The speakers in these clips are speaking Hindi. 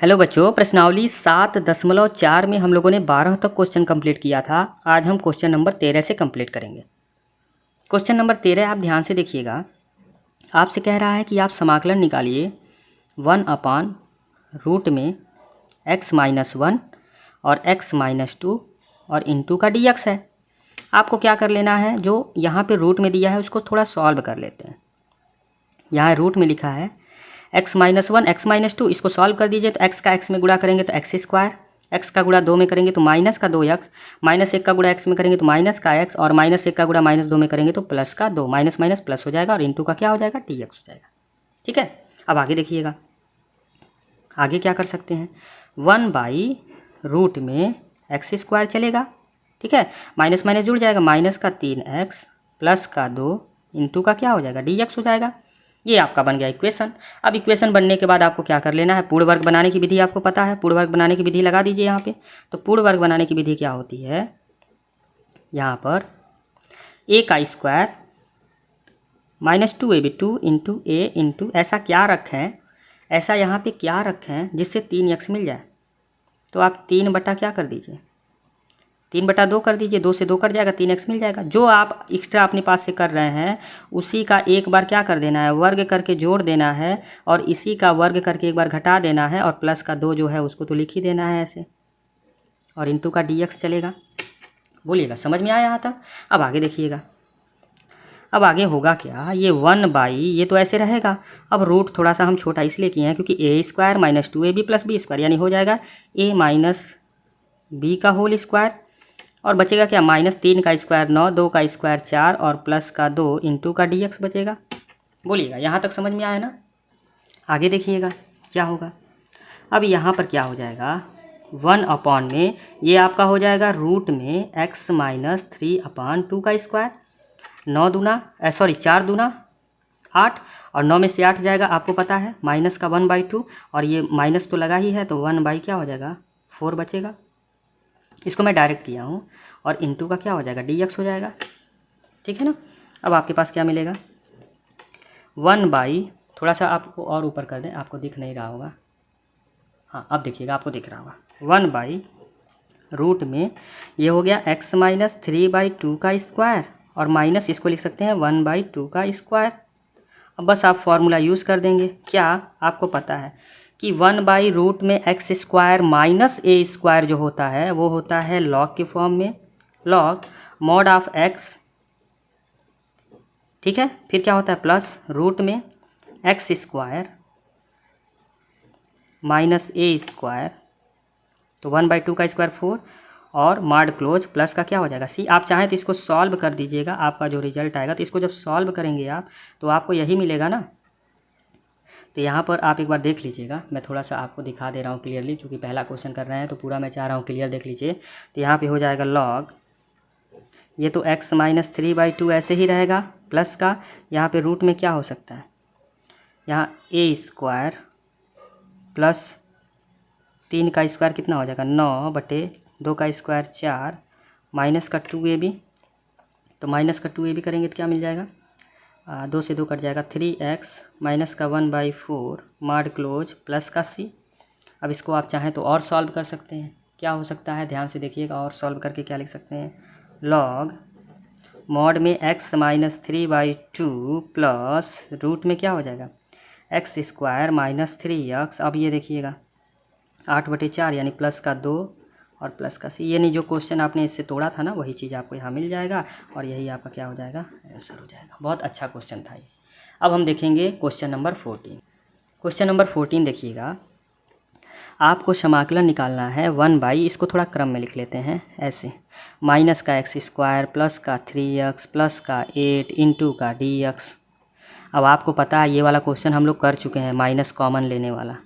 हेलो बच्चों, प्रश्नावली 7.4 में हम लोगों ने 12 तक क्वेश्चन कंप्लीट किया था। आज हम क्वेश्चन नंबर 13 से कंप्लीट करेंगे। क्वेश्चन नंबर 13 आप ध्यान से देखिएगा। आपसे कह रहा है कि आप समाकलन निकालिए 1/रूट में x-1 और x-2 और इंटू का dx है। आपको क्या कर लेना है, जो यहाँ पे रूट में दिया है उसको थोड़ा सॉल्व कर लेते हैं। यहाँ रूट में लिखा है x-1 x-2, इसको सॉल्व कर दीजिए। तो x का x में गुणा करेंगे तो x स्क्वायर, x का गुणा 2 में करेंगे तो माइनस का 2x, -1 का गुणा x में करेंगे तो माइनस का x, और -1 का गुणा -2 में करेंगे तो प्लस का 2, माइनस माइनस प्लस हो जाएगा और इंटू का क्या हो जाएगा, dx हो जाएगा। ठीक है, अब आगे देखिएगा। आगे क्या कर सकते हैं, 1/रूट में x स्क्वायर चलेगा। ठीक है, माइनस माइनस जुड़ जाएगा, माइनस का 3x प्लस का 2 इंटू का क्या हो जाएगा, dx हो जाएगा। ये आपका बन गया इक्वेशन। अब इक्वेशन बनने के बाद आपको क्या कर लेना है, पूर्ण वर्ग बनाने की विधि आपको पता है। पूर्ण वर्ग बनाने की विधि लगा दीजिए यहाँ पे। तो पूर्ण वर्ग बनाने की विधि क्या होती है, यहाँ पर a का स्क्वायर -2ab 2 इंटू ए इंटू ऐसा क्या रखें, ऐसा यहाँ पे क्या रखें जिससे 3x मिल जाए। तो आप 3 क्या कर दीजिए, 3/2 कर दीजिए। 2 से 2 कट जाएगा, 3x मिल जाएगा। जो आप एक्स्ट्रा अपने पास से कर रहे हैं उसी का एक बार क्या कर देना है, वर्ग करके जोड़ देना है, और इसी का वर्ग करके एक बार घटा देना है, और प्लस का 2 जो है उसको तो लिख ही देना है ऐसे, और इंटू का dx चलेगा। बोलिएगा समझ में आया यहाँ तक। अब आगे देखिएगा। अब आगे होगा क्या, ये 1/, ये तो ऐसे रहेगा। अब रूट थोड़ा सा हम छोटा इसलिए किए हैं क्योंकि a² - 2ab + b² यानी हो जाएगा a - b का होल स्क्वायर, और बचेगा क्या, -3 का स्क्वायर 9, 2 का स्क्वायर 4 और प्लस का 2 इंटू का dx बचेगा। बोलिएगा यहाँ तक समझ में आया ना। आगे देखिएगा क्या होगा। अब यहाँ पर क्या हो जाएगा, 1 में ये आपका हो जाएगा रूट में x - 3/2 का स्क्वायर, 4 दूना 8, और 9 में से 8 जाएगा, आपको पता है माइनस का 1/2, और ये माइनस तो लगा ही है तो 1/ क्या हो जाएगा, 4 बचेगा। इसको मैं डायरेक्ट किया हूँ, और इंटू का क्या हो जाएगा, dx हो जाएगा। ठीक है ना। अब आपके पास क्या मिलेगा, 1/, थोड़ा सा आपको और ऊपर कर दें, आपको दिख नहीं रहा होगा। हाँ अब देखिएगा, आपको दिख रहा होगा। 1/रूट में ये हो गया x - 3/2 का स्क्वायर, और माइनस इसको लिख सकते हैं 1/2 का स्क्वायर। अब बस आप फॉर्मूला यूज़ कर देंगे। क्या आपको पता है कि 1/रूट में x square minus a square जो होता है वो होता है लॉग के फॉर्म में, लॉग मॉड ऑफ x। ठीक है, फिर क्या होता है, प्लस रूट में x square minus a square, तो 1/2 का स्क्वायर 4, और मॉड क्लोज प्लस का क्या हो जाएगा c। आप चाहें तो इसको सॉल्व कर दीजिएगा, आपका जो रिजल्ट आएगा, तो इसको जब सॉल्व करेंगे आप तो आपको यही मिलेगा ना। तो यहाँ पर आप एक बार देख लीजिएगा, मैं थोड़ा सा आपको दिखा दे रहा हूँ क्लियरली, क्योंकि पहला क्वेश्चन कर रहे हैं तो पूरा मैं चाह रहा हूँ क्लियर देख लीजिए। तो यहाँ पे हो जाएगा लॉग, ये तो x - 3/2 ऐसे ही रहेगा, प्लस का यहाँ पे रूट में क्या हो सकता है, यहाँ a स्क्वायर प्लस 3 का स्क्वायर कितना हो जाएगा, 9/2 का स्क्वायर 4, माइनस का 2ab, तो माइनस का 2ab करेंगे तो क्या मिल जाएगा, 2 से 2 कट जाएगा, 3x माइनस का 1/4 मॉड क्लोज प्लस का c। अब इसको आप चाहें तो और सॉल्व कर सकते हैं। क्या हो सकता है, ध्यान से देखिएगा, और सॉल्व करके क्या लिख सकते हैं, लॉग मॉड में x - 3/2 प्लस रूट में क्या हो जाएगा, x स्क्वायर माइनस 3x। अब ये देखिएगा 8/4 यानी प्लस का 2 और प्लस का c, यानी जो क्वेश्चन आपने इससे तोड़ा था ना वही चीज़ आपको यहाँ मिल जाएगा, और यही आपका क्या हो जाएगा, आंसर हो जाएगा। बहुत अच्छा क्वेश्चन था ये। अब हम देखेंगे क्वेश्चन नंबर 14। क्वेश्चन नंबर 14 देखिएगा। आपको समाकलन निकालना है 1/, इसको थोड़ा क्रम में लिख लेते हैं ऐसे, माइनस का x स्क्वायर प्लस का 3x प्लस का 8 इंटू का dx। अब आपको पता है ये वाला क्वेश्चन हम लोग कर चुके हैं, माइनस कॉमन लेने वाला,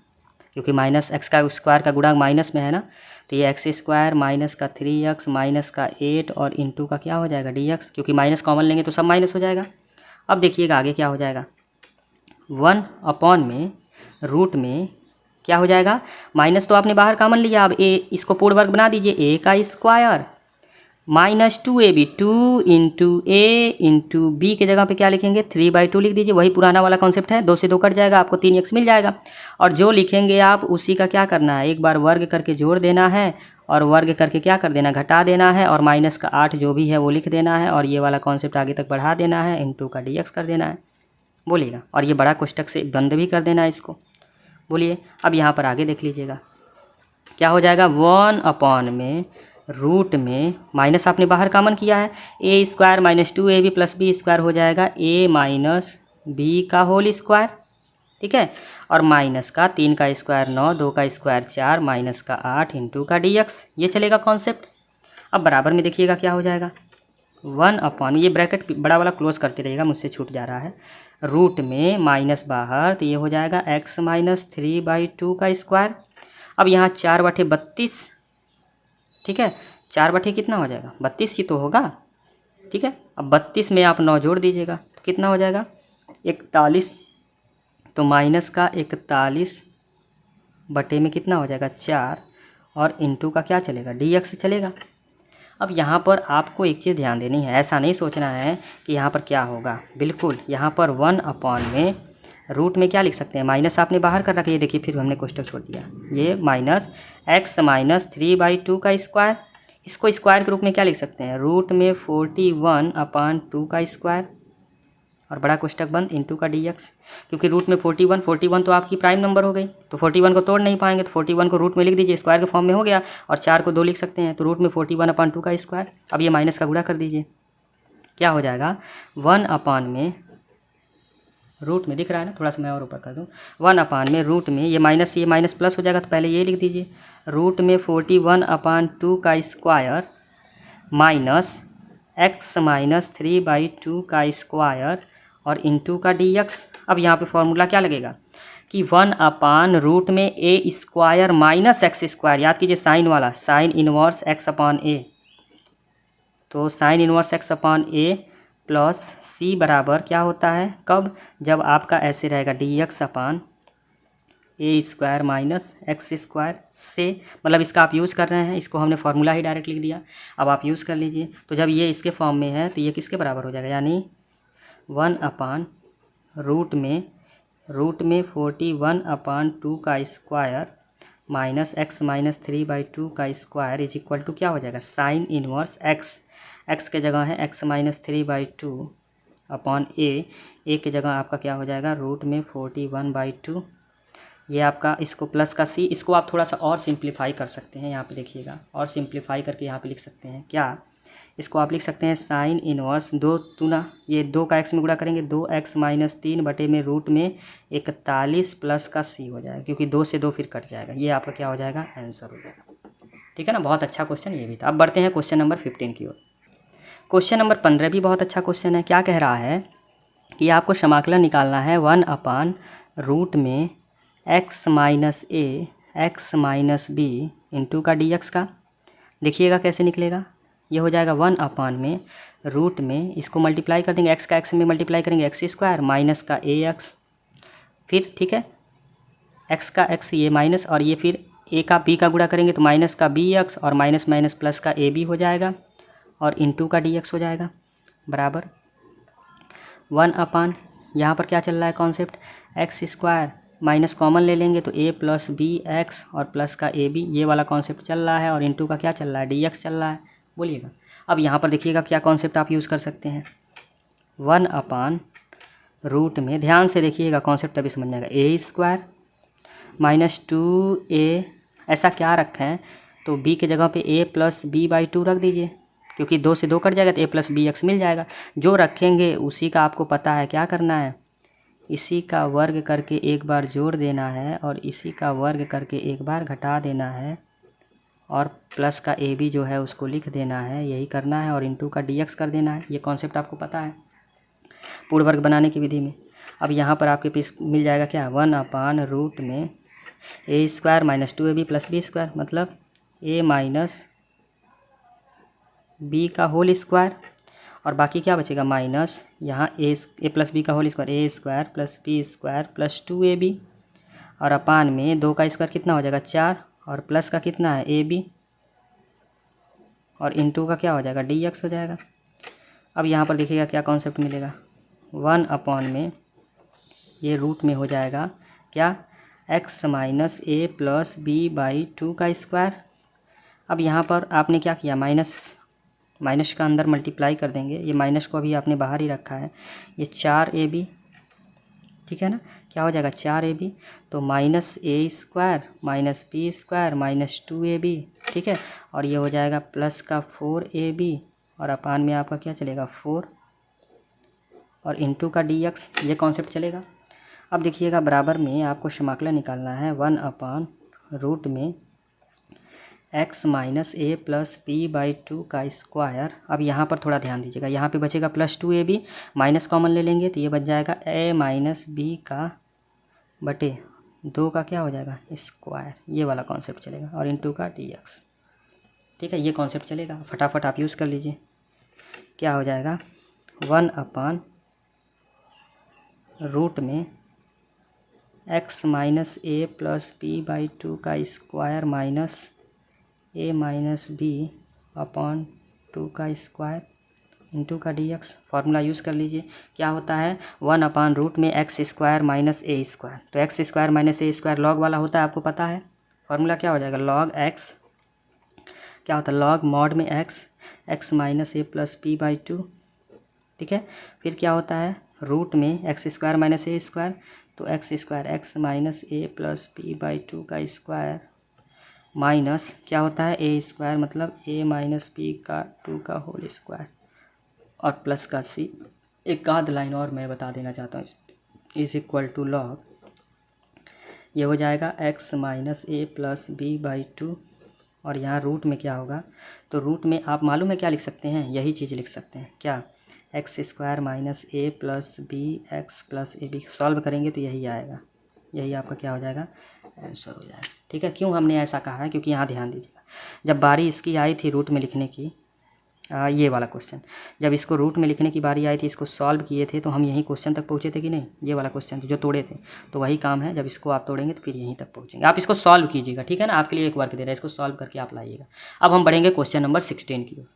क्योंकि माइनस x का स्क्वायर का गुणा माइनस में है ना, तो ये x स्क्वायर माइनस का 3x माइनस का 8 और इंटू का क्या हो जाएगा, dx, क्योंकि माइनस कॉमन लेंगे तो सब माइनस हो जाएगा। अब देखिएगा आगे क्या हो जाएगा, 1 में रूट में क्या हो जाएगा, माइनस तो आपने बाहर कॉमन लिया, अब a इसको पूर्ण वर्ग बना दीजिए, a का स्क्वायर -2ab, 2 इंटू ए इंटू बी के जगह पे क्या लिखेंगे 3/2 लिख दीजिए। वही पुराना वाला कॉन्सेप्ट है, 2 से 2 कट जाएगा, आपको 3x मिल जाएगा। और जो लिखेंगे आप उसी का क्या करना है, एक बार वर्ग करके जोड़ देना है और वर्ग करके क्या कर देना, घटा देना है, और माइनस का 8 जो भी है वो लिख देना है, और ये वाला कॉन्सेप्ट आगे तक बढ़ा देना है, इंटू का dx कर देना है। बोलिएगा, और ये बड़ा कोष्टक से बंद भी कर देना है इसको। बोलिए, अब यहाँ पर आगे देख लीजिएगा क्या हो जाएगा, 1 में रूट में माइनस आपने बाहर कॉमन किया है, a square -2ab plus b square हो जाएगा a माइनस बी का होल स्क्वायर, ठीक है। और माइनस का 3 का स्क्वायर 9, 2 का स्क्वायर 4, माइनस का 8 इंटू का dx, ये चलेगा कॉन्सेप्ट। अब बराबर में देखिएगा क्या हो जाएगा, 1 ये ब्रैकेट बड़ा वाला क्लोज करते रहिएगा, मुझसे छूट जा रहा है। रूट में माइनस बाहर तो ये हो जाएगा x -3/2 का स्क्वायर। अब यहाँ 4/32, ठीक है, 4/, कितना हो जाएगा 32 ही तो होगा, ठीक है। अब 32 में आप 9 जोड़ दीजिएगा तो कितना हो जाएगा 41, तो माइनस का 41 बटे में कितना हो जाएगा 4, और इंटू का क्या चलेगा dx चलेगा। अब यहाँ पर आपको एक चीज़ ध्यान देनी है, ऐसा नहीं सोचना है कि यहाँ पर क्या होगा, बिल्कुल यहाँ पर 1 में रूट में क्या लिख सकते हैं, माइनस आपने बाहर कर रखा है, ये देखिए फिर हमने कोष्टक छोड़ दिया, ये -x -3/2 का स्क्वायर, इसको स्क्वायर के रूप में क्या लिख सकते हैं, रूट में 41/2 का स्क्वायर, और बड़ा कोष्टक बंद इंटू का dx, क्योंकि रूट में 41 तो आपकी प्राइम नंबर हो गई, तो 41 को तोड़ नहीं पाएंगे, तो 41 को रूट में लिख दीजिए, स्क्वायर के फॉर्म में हो गया, और 4 को 2 लिख सकते हैं, तो रूट में 41/2 का स्क्वायर। अब ये माइनस का गुणा कर दीजिए, क्या हो जाएगा 1 में रूट में दिख रहा है ना, थोड़ा सा मैं और ऊपर कर दूँ, 1 में रूट में ये माइनस प्लस हो जाएगा, तो पहले ये लिख दीजिए, रूट में 41/2 का स्क्वायर माइनस x -3/2 का स्क्वायर और इंटू का dx। अब यहाँ पे फॉर्मूला क्या लगेगा कि 1/रूट में a square minus x square, याद कीजिए साइन वाला, साइन इनवर्स x/a, तो sine inverse x/a plus c बराबर क्या होता है, कब, जब आपका ऐसे रहेगा dx/a square minus x square से, मतलब इसका आप यूज़ कर रहे हैं, इसको हमने फार्मूला ही डायरेक्ट लिख दिया, अब आप यूज़ कर लीजिए। तो जब ये इसके फॉर्म में है तो ये किसके बराबर हो जाएगा, यानी 1/रूट में 41/2 का स्क्वायर माइनस x -3/2 का स्क्वायर इज इक्वल टू क्या हो जाएगा, साइन इनवर्स x के जगह है x -3/2 अपॉन a के जगह आपका क्या हो जाएगा, रूट में 41/2, ये आपका, इसको प्लस का c, इसको आप थोड़ा सा और सिंप्लीफाई कर सकते हैं, यहाँ पे देखिएगा, और सिंप्लीफाई करके यहाँ पे लिख सकते हैं क्या, इसको आप लिख सकते हैं साइन इनवर्स 2 दूना, ये 2 का x में गुणा करेंगे 2x -3 बटे में रूट में 41 प्लस का c हो जाएगा, क्योंकि 2 से 2 फिर कट जाएगा, ये आपका क्या हो जाएगा, आंसर हो जाएगा, ठीक है ना। बहुत अच्छा क्वेश्चन ये भी था। अब बढ़ते हैं क्वेश्चन नंबर 15 की ओर। क्वेश्चन नंबर 15 भी बहुत अच्छा क्वेश्चन है। क्या कह रहा है कि आपको समाकलन निकालना है 1/रूट में x -b इंटू का dx का। देखिएगा कैसे निकलेगा, ये हो जाएगा 1 में रूट में, इसको मल्टीप्लाई कर देंगे, x का x में मल्टीप्लाई करेंगे x स्क्वायर माइनस का ax, फिर ठीक है x का x ये माइनस, और ये फिर a का b का गुणा करेंगे तो माइनस का bx और माइनस माइनस प्लस का ab हो जाएगा, और इंटू का dx हो जाएगा, बराबर 1 यहाँ पर क्या चल रहा है concept, x square minus common ले लेंगे तो a प्लस बी एक्स और प्लस का ए बी, ये वाला कॉन्सेप्ट चल रहा है, और इंटू का क्या चल रहा है, dx चल रहा है। बोलिएगा, अब यहाँ पर देखिएगा क्या कॉन्सेप्ट आप यूज़ कर सकते हैं, 1/रूट में, ध्यान से देखिएगा कॉन्सेप्ट तभी समझ में आएगा, a स्क्वायर -2a, ऐसा क्या रखा है, तो b के जगह पे a प्लस b/2 रख दीजिए, क्योंकि 2 से 2 कट जाएगा तो a प्लस बी एक्स मिल जाएगा। जो रखेंगे उसी का आपको पता है क्या करना है, इसी का वर्ग करके एक बार जोड़ देना है, और इसी का वर्ग करके एक बार घटा देना है, और प्लस का ए बी जो है उसको लिख देना है, यही करना है, और इंटू का dx कर देना है। ये कॉन्सेप्ट आपको पता है पूर्ण वर्ग बनाने की विधि में। अब यहाँ पर आपके पीस मिल जाएगा क्या, 1/रूट में a square -2ab plus b square, मतलब a माइनस बी का होल स्क्वायर, और बाकी क्या बचेगा, माइनस यहाँ ए प्लस बी का whole square, a square plus b square plus 2ab, और अपान में 2 का स्क्वायर कितना हो जाएगा 4, और प्लस का कितना है ab, और इंटू का क्या हो जाएगा dx हो जाएगा। अब यहाँ पर देखिएगा क्या कॉन्सेप्ट मिलेगा, 1 अपॉन में ये रूट में हो जाएगा क्या, x minus a plus b by 2 का स्क्वायर। अब यहाँ पर आपने क्या किया, माइनस का अंदर मल्टीप्लाई कर देंगे, ये माइनस को अभी आपने बाहर ही रखा है, ये 4ab, ठीक है ना, क्या हो जाएगा 4ab, तो minus a square minus b square minus 2ab, ठीक है, और ये हो जाएगा प्लस का 4ab, और अपान में आपका क्या चलेगा 4 और इंटू का dx, ये कॉन्सेप्ट चलेगा। अब देखिएगा बराबर में आपको समाकलन निकालना है 1 अपान रूट में x minus a plus b by 2 का स्क्वायर। अब यहाँ पर थोड़ा ध्यान दीजिएगा, यहाँ पे बचेगा प्लस 2ab, माइनस कॉमन ले लेंगे तो ये बच जाएगा a माइनस बी का बटे 2 का क्या हो जाएगा स्क्वायर, ये वाला कॉन्सेप्ट चलेगा, और इंटू का dx, ठीक है, ये कॉन्सेप्ट चलेगा। फटाफट आप यूज़ कर लीजिए, क्या हो जाएगा 1 अपान रूट में x minus a plus b by 2 का square minus a minus b upon 2 का स्क्वायर इंटू का dx। फार्मूला यूज़ कर लीजिए, क्या होता है 1 अपान रूट में x square minus a square, तो x square minus a square log वाला होता है, आपको पता है। फार्मूला क्या हो जाएगा लॉग एक्स, क्या होता है लॉग मॉड में x minus a plus b by 2, ठीक है, फिर क्या होता है रूट में x square minus a square, तो x square x minus a plus b by 2 का स्क्वायर माइनस क्या होता है ए स्क्वायर मतलब ए माइनस बी का 2 का होल स्क्वायर, और प्लस का सी। एक आध लाइन और मैं बता देना चाहता हूँ, इज इक्वल टू लॉग, ये हो जाएगा x minus a plus b by 2, और यहाँ रूट में क्या होगा, तो रूट में आप मालूम है क्या लिख सकते हैं, यही चीज़ लिख सकते हैं, क्या x square minus a plus b x plus a b, solve करेंगे तो यही आएगा, यही आपका क्या हो जाएगा आंसर हो जाएगा, ठीक है। क्यों हमने ऐसा कहा है, क्योंकि यहाँ ध्यान दीजिएगा, जब बारी इसकी आई थी रूट में लिखने की, ये वाला क्वेश्चन, जब इसको रूट में लिखने की बारी आई थी, इसको सॉल्व किए थे, तो हम यही क्वेश्चन तक पहुँचे थे कि नहीं, ये वाला क्वेश्चन जो तोड़े थे, तो वही काम है, जब इसको आप तोड़ेंगे तो फिर यहीं तक पहुँचेंगे। आप इसको सॉल्व कीजिएगा, ठीक है ना, आपके लिए एक वर्क दे रहा है, इसको सॉल्व करके आप लाइएगा। अब हम बढ़ेंगे क्वेश्चन नंबर 16 की ओर।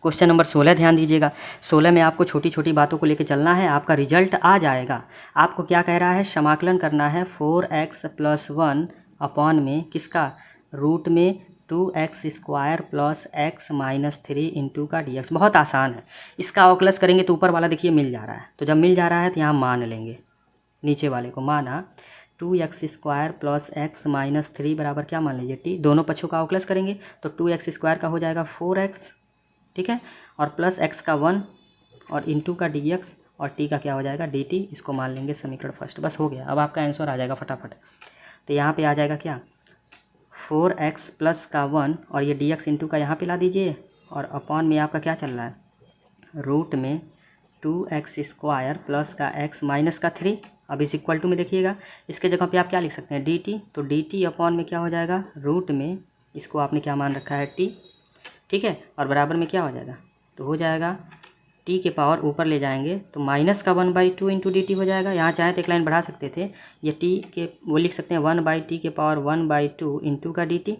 क्वेश्चन नंबर 16 ध्यान दीजिएगा, 16 में आपको छोटी छोटी बातों को लेकर चलना है, आपका रिजल्ट आ जाएगा। आपको क्या कह रहा है, समाकलन करना है 4x प्लस 1 अपॉन में किसका, रूट में 2x square plus x minus 3 into का dx। बहुत आसान है, इसका अवकलज करेंगे तो ऊपर वाला देखिए मिल जा रहा है, तो जब मिल जा रहा है तो यहाँ मान लेंगे, नीचे वाले को माना 2x square plus x minus 3 बराबर क्या मान लीजिए t, दोनों पक्षों का अवकलज करेंगे तो 2x स्क्वायर का हो जाएगा 4x, ठीक है, और प्लस x का 1 और इंटू का dx, और t का क्या हो जाएगा dt, इसको मान लेंगे समीकरण फर्स्ट। बस हो गया, अब आपका आंसर आ जाएगा फटाफट। तो यहाँ पे आ जाएगा क्या 4x प्लस का 1 और ये dx इंटू का यहाँ पे ला दीजिए, और अपॉन में आपका क्या चल रहा है रूट में 2x स्क्वायर प्लस का x माइनस का 3। अब इस इक्वल टू में देखिएगा, इसके जगह पे आप क्या लिख सकते हैं dt, तो dt अपॉन में क्या हो जाएगा रूट में, इसको आपने क्या मान रखा है t, ठीक है, और बराबर में क्या हो जाएगा, तो हो जाएगा t के पावर ऊपर ले जाएंगे तो माइनस का 1/2 इंटू डी टी हो जाएगा। यहाँ चाहे तो एक लाइन बढ़ा सकते थे, ये t के वो लिख सकते हैं 1/t के पावर 1/2 इंटू का dt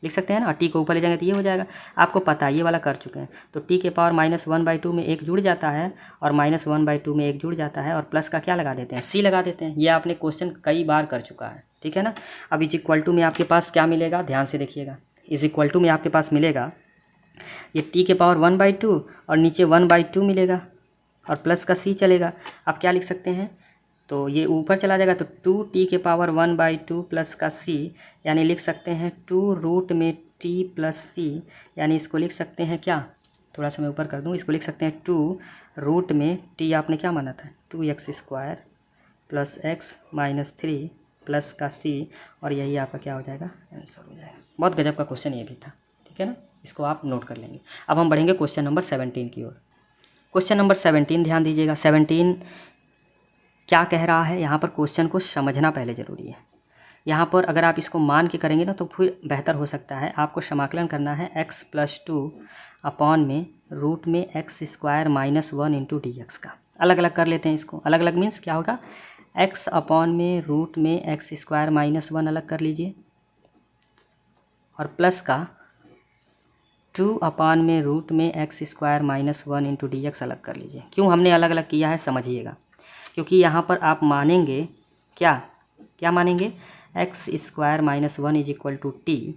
लिख सकते हैं ना, और t को ऊपर ले जाएंगे तो ये हो जाएगा। आपको पता है ये वाला कर चुके हैं, तो t के पावर -1/2 में एक जुड़ जाता है, और -1/2 में एक जुड़ जाता है, और प्लस का क्या लगा देते हैं c लगा देते हैं। ये आपने क्वेश्चन कई बार कर चुका है, ठीक है ना। अब इज इक्वल टू में आपके पास क्या मिलेगा, ध्यान से देखिएगा, इज इक्वल टू में आपके पास मिलेगा ये t के पावर 1/2 और नीचे 1/2 मिलेगा, और प्लस का c चलेगा। आप क्या लिख सकते हैं, तो ये ऊपर चला जाएगा तो 2t के पावर 1/2 प्लस का c, यानी लिख सकते हैं 2 रूट में t प्लस c, यानी इसको लिख सकते हैं क्या, थोड़ा सा मैं ऊपर कर दूँ, इसको लिख सकते हैं 2 रूट में t आपने क्या माना था 2x square plus x minus 3 plus का c, और यही आपका क्या हो जाएगा आंसर हो जाएगा। बहुत गजब का क्वेश्चन ये भी था, ठीक है ना, इसको आप नोट कर लेंगे। अब हम बढ़ेंगे क्वेश्चन नंबर 17 की ओर। क्वेश्चन नंबर 17 ध्यान दीजिएगा, 17 क्या कह रहा है, यहाँ पर क्वेश्चन को समझना पहले ज़रूरी है। यहाँ पर अगर आप इसको मान के करेंगे ना तो फिर बेहतर हो सकता है। आपको समाकलन करना है x प्लस 2 अपॉन में रूट में x square minus 1 into D x का। अलग अलग कर लेते हैं इसको, अलग अलग मीन्स क्या होगा, x अपॉन में रूट में x स्क्वायर माइनस 1 अलग कर लीजिए, और प्लस का 2/√में x² - 1 इंटू dx अलग कर लीजिए। क्यों हमने अलग अलग किया है समझिएगा, क्योंकि यहाँ पर आप मानेंगे क्या मानेंगे, x² - 1 = t।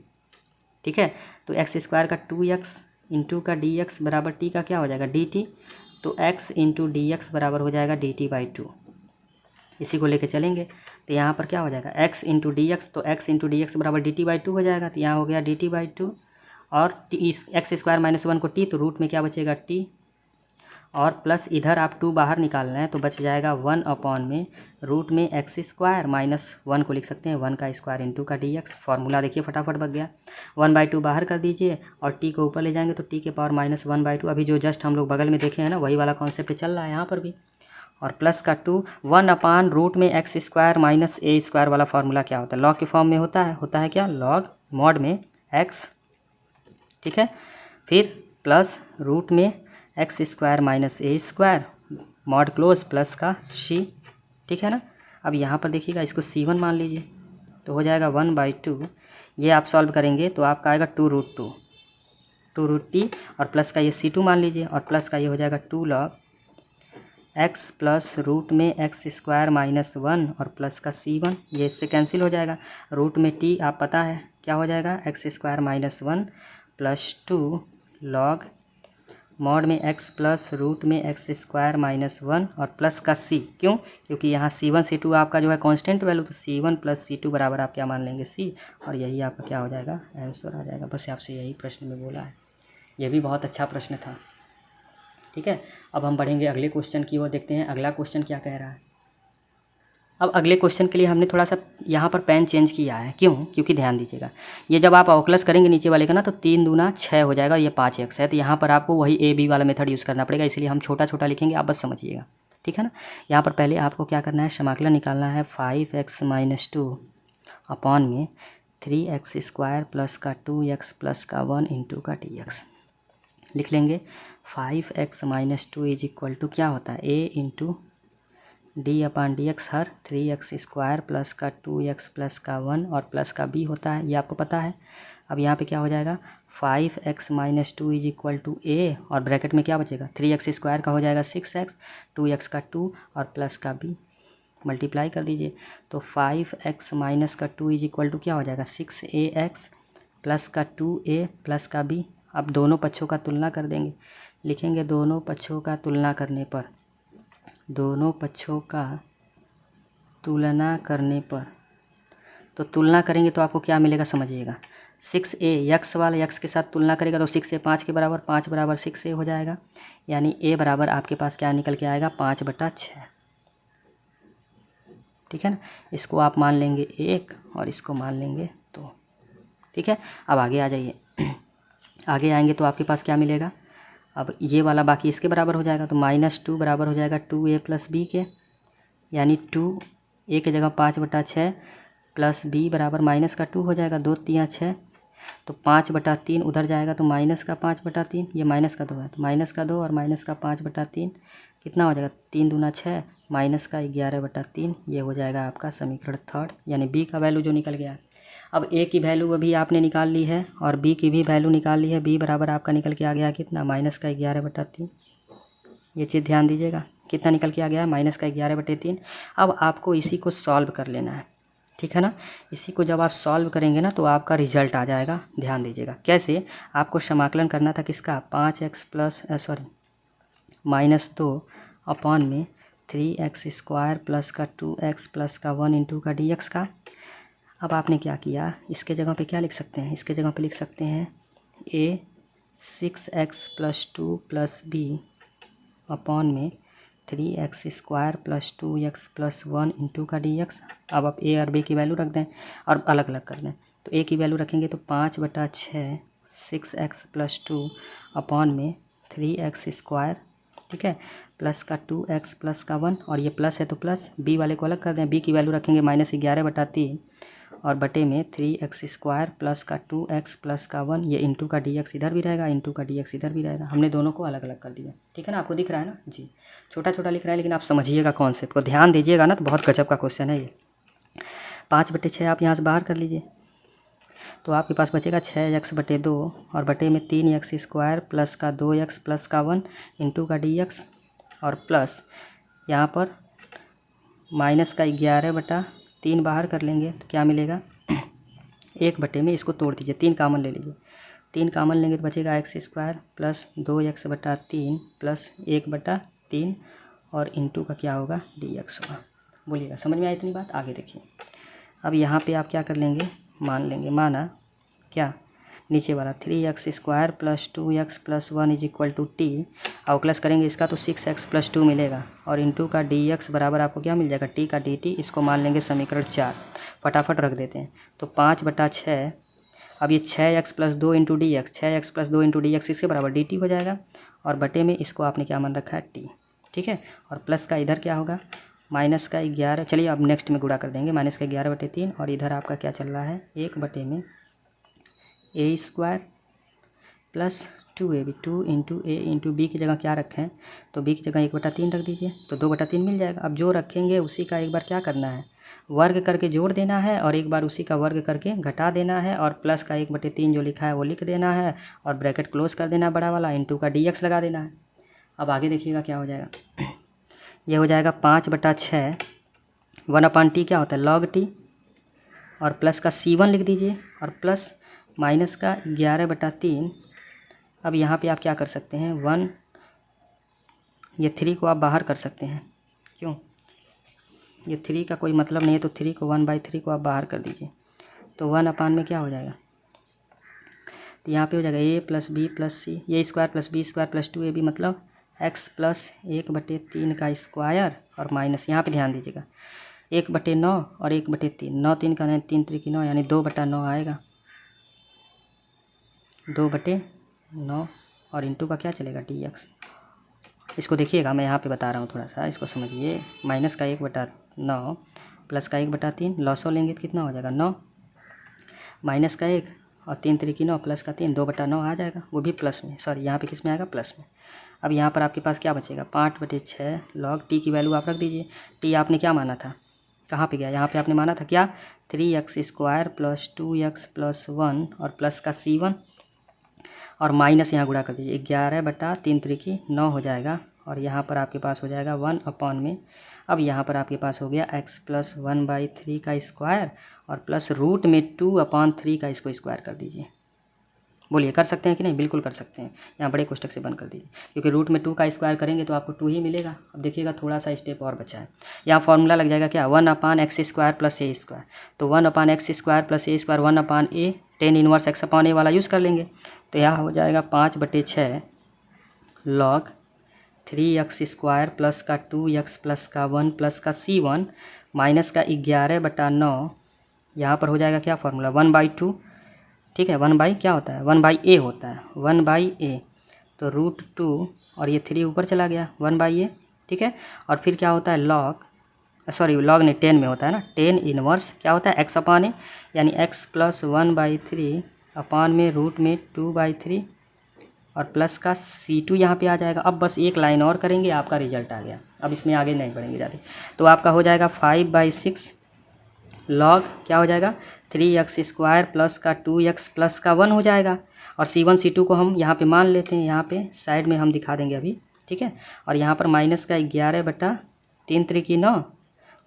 ठीक है, तो x² का 2x इंटू का dx बराबर t का क्या हो जाएगा dt, तो x इंटू dx बराबर हो जाएगा dt/2। इसी को लेके चलेंगे तो यहाँ पर क्या हो जाएगा x इंटू डी, तो x इंटू डी बराबर dt/2 हो जाएगा, तो यहाँ हो गया dt/2 और x² - 1 को t, तो रूट में क्या बचेगा t, और प्लस इधर आप 2 बाहर निकालना है तो बच जाएगा 1/√में x² - 1 को लिख सकते हैं 1 का स्क्वायर इंटू का dx। फार्मूला देखिए फटाफट बच गया, 1/2 बाहर कर दीजिए और t को ऊपर ले जाएंगे तो t के पावर -1/2। अभी जो जस्ट हम लोग बगल में देखे हैं ना, वही वाला कॉन्सेप्ट चल रहा है यहाँ पर भी। और प्लस का 2 1/√में x² - a² वाला फार्मूला क्या होता है, लॉग के फॉर्म में होता है क्या, लॉग मॉड में x। ठीक है, फिर प्लस रूट में x² - a² mod close plus का c। ठीक है ना, अब यहाँ पर देखिएगा इसको c1 मान लीजिए तो हो जाएगा 1/2। ये आप सॉल्व करेंगे तो आपका आएगा 2√t और प्लस का ये c2 मान लीजिए और प्लस का ये हो जाएगा 2 log x प्लस रूट में x² - 1 और प्लस का c1, ये इससे कैंसिल हो जाएगा। रूट में t आप पता है क्या हो जाएगा, x² - 1 प्लस 2 log मॉड में x प्लस रूट में x² - 1 और प्लस का c। क्यों, क्योंकि यहाँ c1 c2 आपका जो है कांस्टेंट वैल्यू, तो c1 प्लस c2 बराबर आप क्या मान लेंगे c, और यही आपका क्या हो जाएगा आंसर आ जाएगा। बस आपसे यही प्रश्न में बोला है, ये भी बहुत अच्छा प्रश्न था। ठीक है, अब हम बढ़ेंगे अगले क्वेश्चन की ओर, देखते हैं अगला क्वेश्चन क्या कह रहा है। अब अगले क्वेश्चन के लिए हमने थोड़ा सा यहाँ पर पेन चेंज किया है, क्यों, क्योंकि ध्यान दीजिएगा ये जब आप अवकलज करेंगे नीचे वाले का ना, तो 3 दूना 6 हो जाएगा, ये 5x है, तो यहाँ पर आपको वही a b वाला मेथड यूज़ करना पड़ेगा, इसलिए हम छोटा छोटा लिखेंगे, आप बस समझिएगा। ठीक है ना, यहाँ पर पहले आपको क्या करना है, समाकलन निकालना है 5x - 2 अपॉन में 3x² प्लस का 2x प्लस का 1 इंटू का dx। लिख लेंगे 5x - 2 = क्या होता है, a into d/dx her 3x² plus का 2x प्लस का 1 और प्लस का b होता है, ये आपको पता है। अब यहाँ पे क्या हो जाएगा 5x - 2 = a और ब्रैकेट में क्या बचेगा 3x² का हो जाएगा 6x, 2x का 2 और प्लस का b, मल्टीप्लाई कर दीजिए तो 5x माइनस का 2 = क्या हो जाएगा 6ax प्लस का 2a प्लस का b। अब दोनों पक्षों का तुलना कर देंगे, लिखेंगे दोनों पक्षों का तुलना करने पर, तो तुलना करेंगे तो आपको क्या मिलेगा समझिएगा, 6a यक्स वाला यक्स के साथ तुलना करेगा तो 6a 5 के बराबर, 5 बराबर 6a हो जाएगा, यानी a बराबर आपके पास क्या निकल के आएगा 5/6। ठीक है ना, इसको आप मान लेंगे 1 और इसको मान लेंगे 2। ठीक है, अब आगे आ जाइए, आगे आएंगे तो आपके पास क्या मिलेगा, अब ये वाला बाकी इसके बराबर हो जाएगा, तो -2 बराबर हो जाएगा 2a प्लस b के, यानी 2a की जगह 5/6 प्लस b बराबर माइनस का 2 हो जाएगा, 2 3 6, तो 5/3 उधर जाएगा तो माइनस का 5/3, ये माइनस का 2 है तो माइनस का 2 और माइनस का 5/3 कितना हो जाएगा 3 दूना 6 माइनस का 11/3, ये हो जाएगा आपका समीकरण 3rd, यानी b का वैल्यू जो निकल गया। अब a की वैल्यू अभी आपने निकाल ली है और b की भी वैल्यू निकाल ली है, b बराबर आपका निकल के आ गया कितना माइनस का 11/3। ये चीज़ ध्यान दीजिएगा, कितना निकल के आ गया है माइनस का 11/3। अब आपको इसी को सॉल्व कर लेना है, ठीक है ना, इसी को जब आप सॉल्व करेंगे ना तो आपका रिजल्ट आ जाएगा। ध्यान दीजिएगा कैसे, आपको समाकलन करना था किसका 5x प्लस -2 अपॉन में 3x² प्लस का 2x प्लस का 1 इंटू का dx का। अब आपने क्या किया, इसके जगह पे क्या लिख सकते हैं, इसके जगह पे लिख सकते हैं a 6x plus 2 plus b upon में 3x² plus 2x plus 1 into का dx। अब आप a और b की वैल्यू रख दें और अलग अलग कर दें, तो a की वैल्यू रखेंगे तो 5/6 6x प्लस 2 अपॉन में 3x², ठीक है, प्लस का 2x प्लस का 1 और ये प्लस है तो प्लस, b वाले को अलग कर दें, b की वैल्यू रखेंगे -11/3 और बटे में 3x² प्लस का 2x प्लस का 1, ये इंटू का dx इधर भी रहेगा, इंटू का dx इधर भी रहेगा। हमने दोनों को अलग अलग कर दिया, ठीक है ना, आपको दिख रहा है ना जी, छोटा छोटा लिख रहा है लेकिन आप समझिएगा कॉन्सेप्ट को, ध्यान दीजिएगा ना, तो बहुत गजब का क्वेश्चन है ये। 5/6 आप यहाँ से बाहर कर लीजिए, तो आपके पास बचेगा 6x/2 और बटे में 3x² प्लस का 2x प्लस का 1 इंटू का dx और प्लस यहाँ पर माइनस का 11/3 बाहर कर लेंगे तो क्या मिलेगा 1 में इसको तोड़ दीजिए, 3 कामन ले लीजिए, 3 कामन लेंगे तो बचेगा x² प्लस 2x/3 प्लस 1/3 और इंटू का क्या होगा dx होगा। बोलिएगा समझ में आई इतनी बात। आगे देखिए, अब यहाँ पे आप क्या कर लेंगे, मान लेंगे, माना क्या नीचे वाला 3x² plus 2x plus 1 is equal to t, और प्लस करेंगे इसका तो 6x प्लस 2 मिलेगा और इंटू का dx बराबर आपको क्या मिल जाएगा t का dt। इसको मान लेंगे समीकरण 4, फटाफट रख देते हैं तो 5/6। अब ये 6x plus 2 into D x, 6x plus 2 into D x इसके बराबर dt हो जाएगा और बटे में इसको आपने क्या मान रखा है t, ठीक है। और प्लस का इधर क्या होगा माइनस का 11, चलिए अब नेक्स्ट में गुणा कर देंगे, माइनस का 11/3 और इधर आपका क्या चल रहा है 1 में a² प्लस 2ab, 2 इंटू ए इंटू बी की जगह क्या रखें तो b की जगह 1/3 रख दीजिए तो 2/3 मिल जाएगा। अब जो रखेंगे उसी का एक बार क्या करना है वर्ग करके जोड़ देना है और एक बार उसी का वर्ग करके घटा देना है और प्लस का 1/3 जो लिखा है वो लिख देना है और ब्रैकेट क्लोज कर देना बड़ा वाला, इंटू का dx लगा देना है। अब आगे देखिएगा क्या हो जाएगा, ये हो जाएगा 5/6 1/t क्या होता है log t और प्लस का c1 लिख दीजिए और प्लस माइनस का 11/3। अब यहाँ पे आप क्या कर सकते हैं 1, ये 3 को आप बाहर कर सकते हैं, क्यों ये 3 का कोई मतलब नहीं है तो 3 को 1/3 को आप बाहर कर दीजिए तो 1 में क्या हो जाएगा तो यहाँ पे हो जाएगा a plus b plus c, ये square plus b square plus 2ab मतलब x प्लस 1/3 का स्क्वायर और माइनस यहाँ पे ध्यान दीजिएगा 1/9 और 1/3, 9 3 का 9, 3 3 की 9 यानी 2/9 आएगा, 2/9 और इंटू का क्या चलेगा dx। इसको देखिएगा मैं यहाँ पे बता रहा हूँ थोड़ा सा इसको समझिए, माइनस का 1/9 प्लस का 1/3 लॉसो लेंगे तो कितना हो जाएगा 9 माइनस का 1 और 3 3 की 9 प्लस का 3 2/9 आ जाएगा, वो भी प्लस में, सॉरी यहाँ पे किस में आएगा प्लस में। अब यहाँ पर आपके पास क्या बचेगा 5/6 log t की वैल्यू आप रख दीजिए, t आपने क्या माना था कहाँ पे गया, यहाँ पे आपने माना था क्या 3x² प्लस 2x प्लस 1 और प्लस का c1 और माइनस यहाँ गुणा कर दीजिए 11/3 3 की 9 हो जाएगा और यहाँ पर आपके पास हो जाएगा 1 में। अब यहाँ पर आपके पास हो गया x प्लस 1/3 का स्क्वायर और प्लस रूट में 2/3 का इसको स्क्वायर कर दीजिए। बोलिए कर सकते हैं कि नहीं, बिल्कुल कर सकते हैं, यहाँ बड़े कोष्टक से बंद कर दीजिए क्योंकि रूट में 2 का स्क्वायर करेंगे तो आपको 2 ही मिलेगा। अब देखिएगा थोड़ा सा स्टेप और बचा है, यहाँ फॉर्मूला लग जाएगा क्या 1/x² प्लस a², तो 1/x² plus a², 1/a, tan inverse x/a वाला यूज़ कर लेंगे तो यहाँ हो जाएगा 5/6 log 3x² प्लस का 2x प्लस का 1 प्लस का c1 माइनस का 11/9, यहाँ पर हो जाएगा क्या फॉर्मूला 1/2, ठीक है 1 क्या होता है 1/a होता है 1/a, तो √2 और ये 3 ऊपर चला गया 1/a, ठीक है। और फिर क्या होता है लॉग नहीं 10 में होता है ना, tan इनवर्स क्या होता है x/a यानी x प्लस 1/3 अपान में रूट में 2/3 और प्लस का c2 यहाँ पे आ जाएगा। अब बस एक लाइन और करेंगे आपका रिजल्ट आ गया, अब इसमें आगे नहीं बढ़ेंगे ज़्यादा, तो आपका हो जाएगा 5/6 log क्या हो जाएगा 3x² प्लस का 2x प्लस का 1 हो जाएगा और c1 c2 को हम यहाँ पे मान लेते हैं, यहाँ पे साइड में हम दिखा देंगे अभी, ठीक है। और यहाँ पर माइनस का 11/3 3 की 9,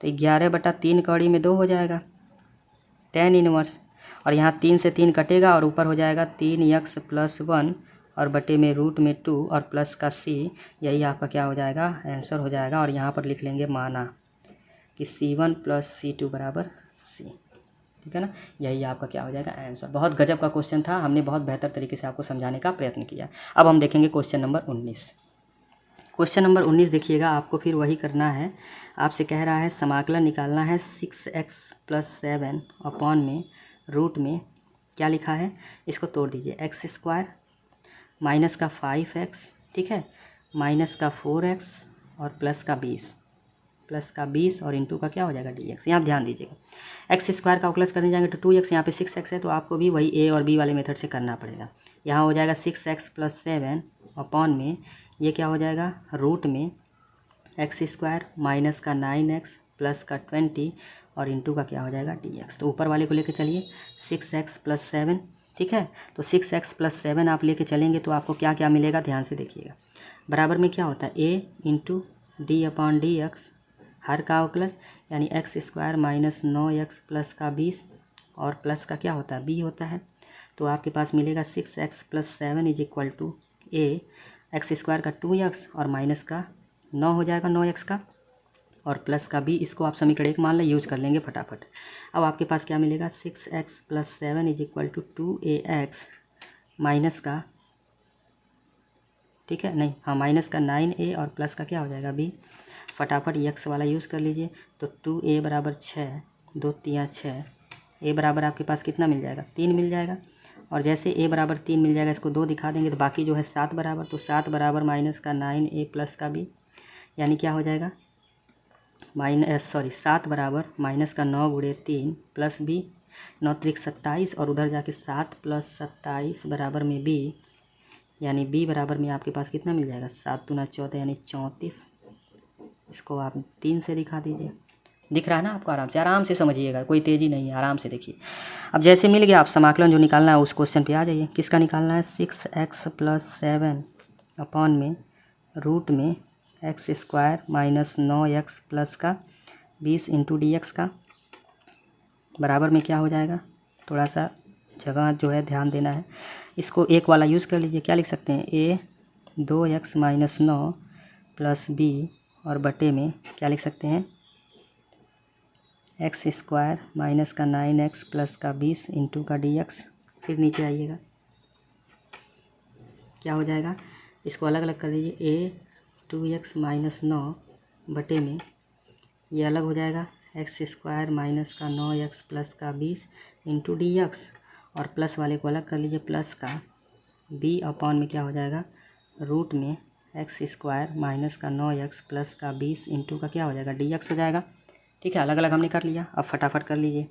तो 11/3 कौड़ी में 2 हो जाएगा tan इनवर्स और यहाँ 3 से 3 कटेगा और ऊपर हो जाएगा 3x प्लस 1 और बटे में रूट में 2 और प्लस का c, यही आपका क्या हो जाएगा आंसर हो जाएगा। और यहाँ पर लिख लेंगे माना कि c1 प्लस c2 बराबर c, ठीक है ना, यही आपका क्या हो जाएगा आंसर। बहुत गजब का क्वेश्चन था, हमने बहुत बेहतर तरीके से आपको समझाने का प्रयत्न किया। अब हम देखेंगे क्वेश्चन नंबर 19। क्वेश्चन नंबर 19 देखिएगा, आपको फिर वही करना है, आपसे कह रहा है समाकलन निकालना है 6x प्लस 7 अपॉन में रूट में क्या लिखा है, इसको तोड़ दीजिए x² माइनस का 5x, ठीक है, माइनस का 4x और प्लस का 20 और इंटू का क्या हो जाएगा dx। यहाँ ध्यान दीजिएगा x² का प्लस करने जाएंगे तो 2x, यहाँ पे 6x है तो आपको भी वही a और b वाले मेथड से करना पड़ेगा। यहाँ हो जाएगा 6x प्लस 7 अपॉन में ये क्या हो जाएगा रूट में x² माइनस का 9x प्लस का 20 और इंटू का क्या हो जाएगा dx। तो ऊपर वाले को लेके चलिए 6x + 7, ठीक है। तो 6x + 7 आप लेके चलेंगे तो आपको क्या क्या मिलेगा, ध्यान से देखिएगा। बराबर में क्या होता है a इंटू d/dx हर का अवकलज यानी x² - 9x प्लस का 20 और प्लस का क्या होता है b होता है। तो आपके पास मिलेगा 6x + 7 = a x² का 2x और माइनस का 9 हो जाएगा 9x का और प्लस का b। इसको आप समीकरण 1 मान लें, यूज कर लेंगे फटाफट। अब आपके पास क्या मिलेगा 6x + 7 = 2ax माइनस का, ठीक है, नहीं हाँ माइनस का 9a और प्लस का क्या हो जाएगा b। फटाफट x वाला यूज़ कर लीजिए। तो 2a = 6, 2 × 6, a बराबर आपके पास कितना मिल जाएगा 3 मिल जाएगा। और जैसे a बराबर 3 मिल जाएगा, इसको 2 दिखा देंगे तो बाकी जो है 7 बराबर, तो 7 बराबर माइनस का 9a प्लस का b, यानी क्या हो जाएगा 7 बराबर माइनस का 9 × 3 प्लस b, 9 × 27 और उधर जाके 7 + 27 बराबर में b, यानी b बराबर में आपके पास कितना मिल जाएगा 7 × 14 यानी 34। इसको आप 3 से दिखा दीजिए। दिख रहा है ना आपको, आराम से समझिएगा, कोई तेज़ी नहीं है, आराम से देखिए। अब जैसे मिल गया, आप समाकलन जो निकालना है उस क्वेश्चन पे आ जाइए। किसका निकालना है 6x + 7 अपॉन में रूट में x² - 9x प्लस का 20 × dx का बराबर में क्या हो जाएगा। थोड़ा सा जगह जो है ध्यान देना है। इसको एक वाला यूज़ कर लीजिए। क्या लिख सकते हैं a 2x - 9 प्लस b और बटे में क्या लिख सकते हैं x² माइनस का 9x प्लस का 20 × का dx। फिर नीचे आइएगा, क्या हो जाएगा, इसको अलग अलग कर दीजिए। a 2x - 9 बटे में ये अलग हो जाएगा x² माइनस का 9x प्लस का 20 × dx और प्लस वाले को अलग कर लीजिए, प्लस का b अपॉन में क्या हो जाएगा रूट में x² माइनस का 9x प्लस का 20 × का क्या हो जाएगा dx हो जाएगा। ठीक है, अलग अलग हमने कर लिया। अब फटाफट कर लीजिए।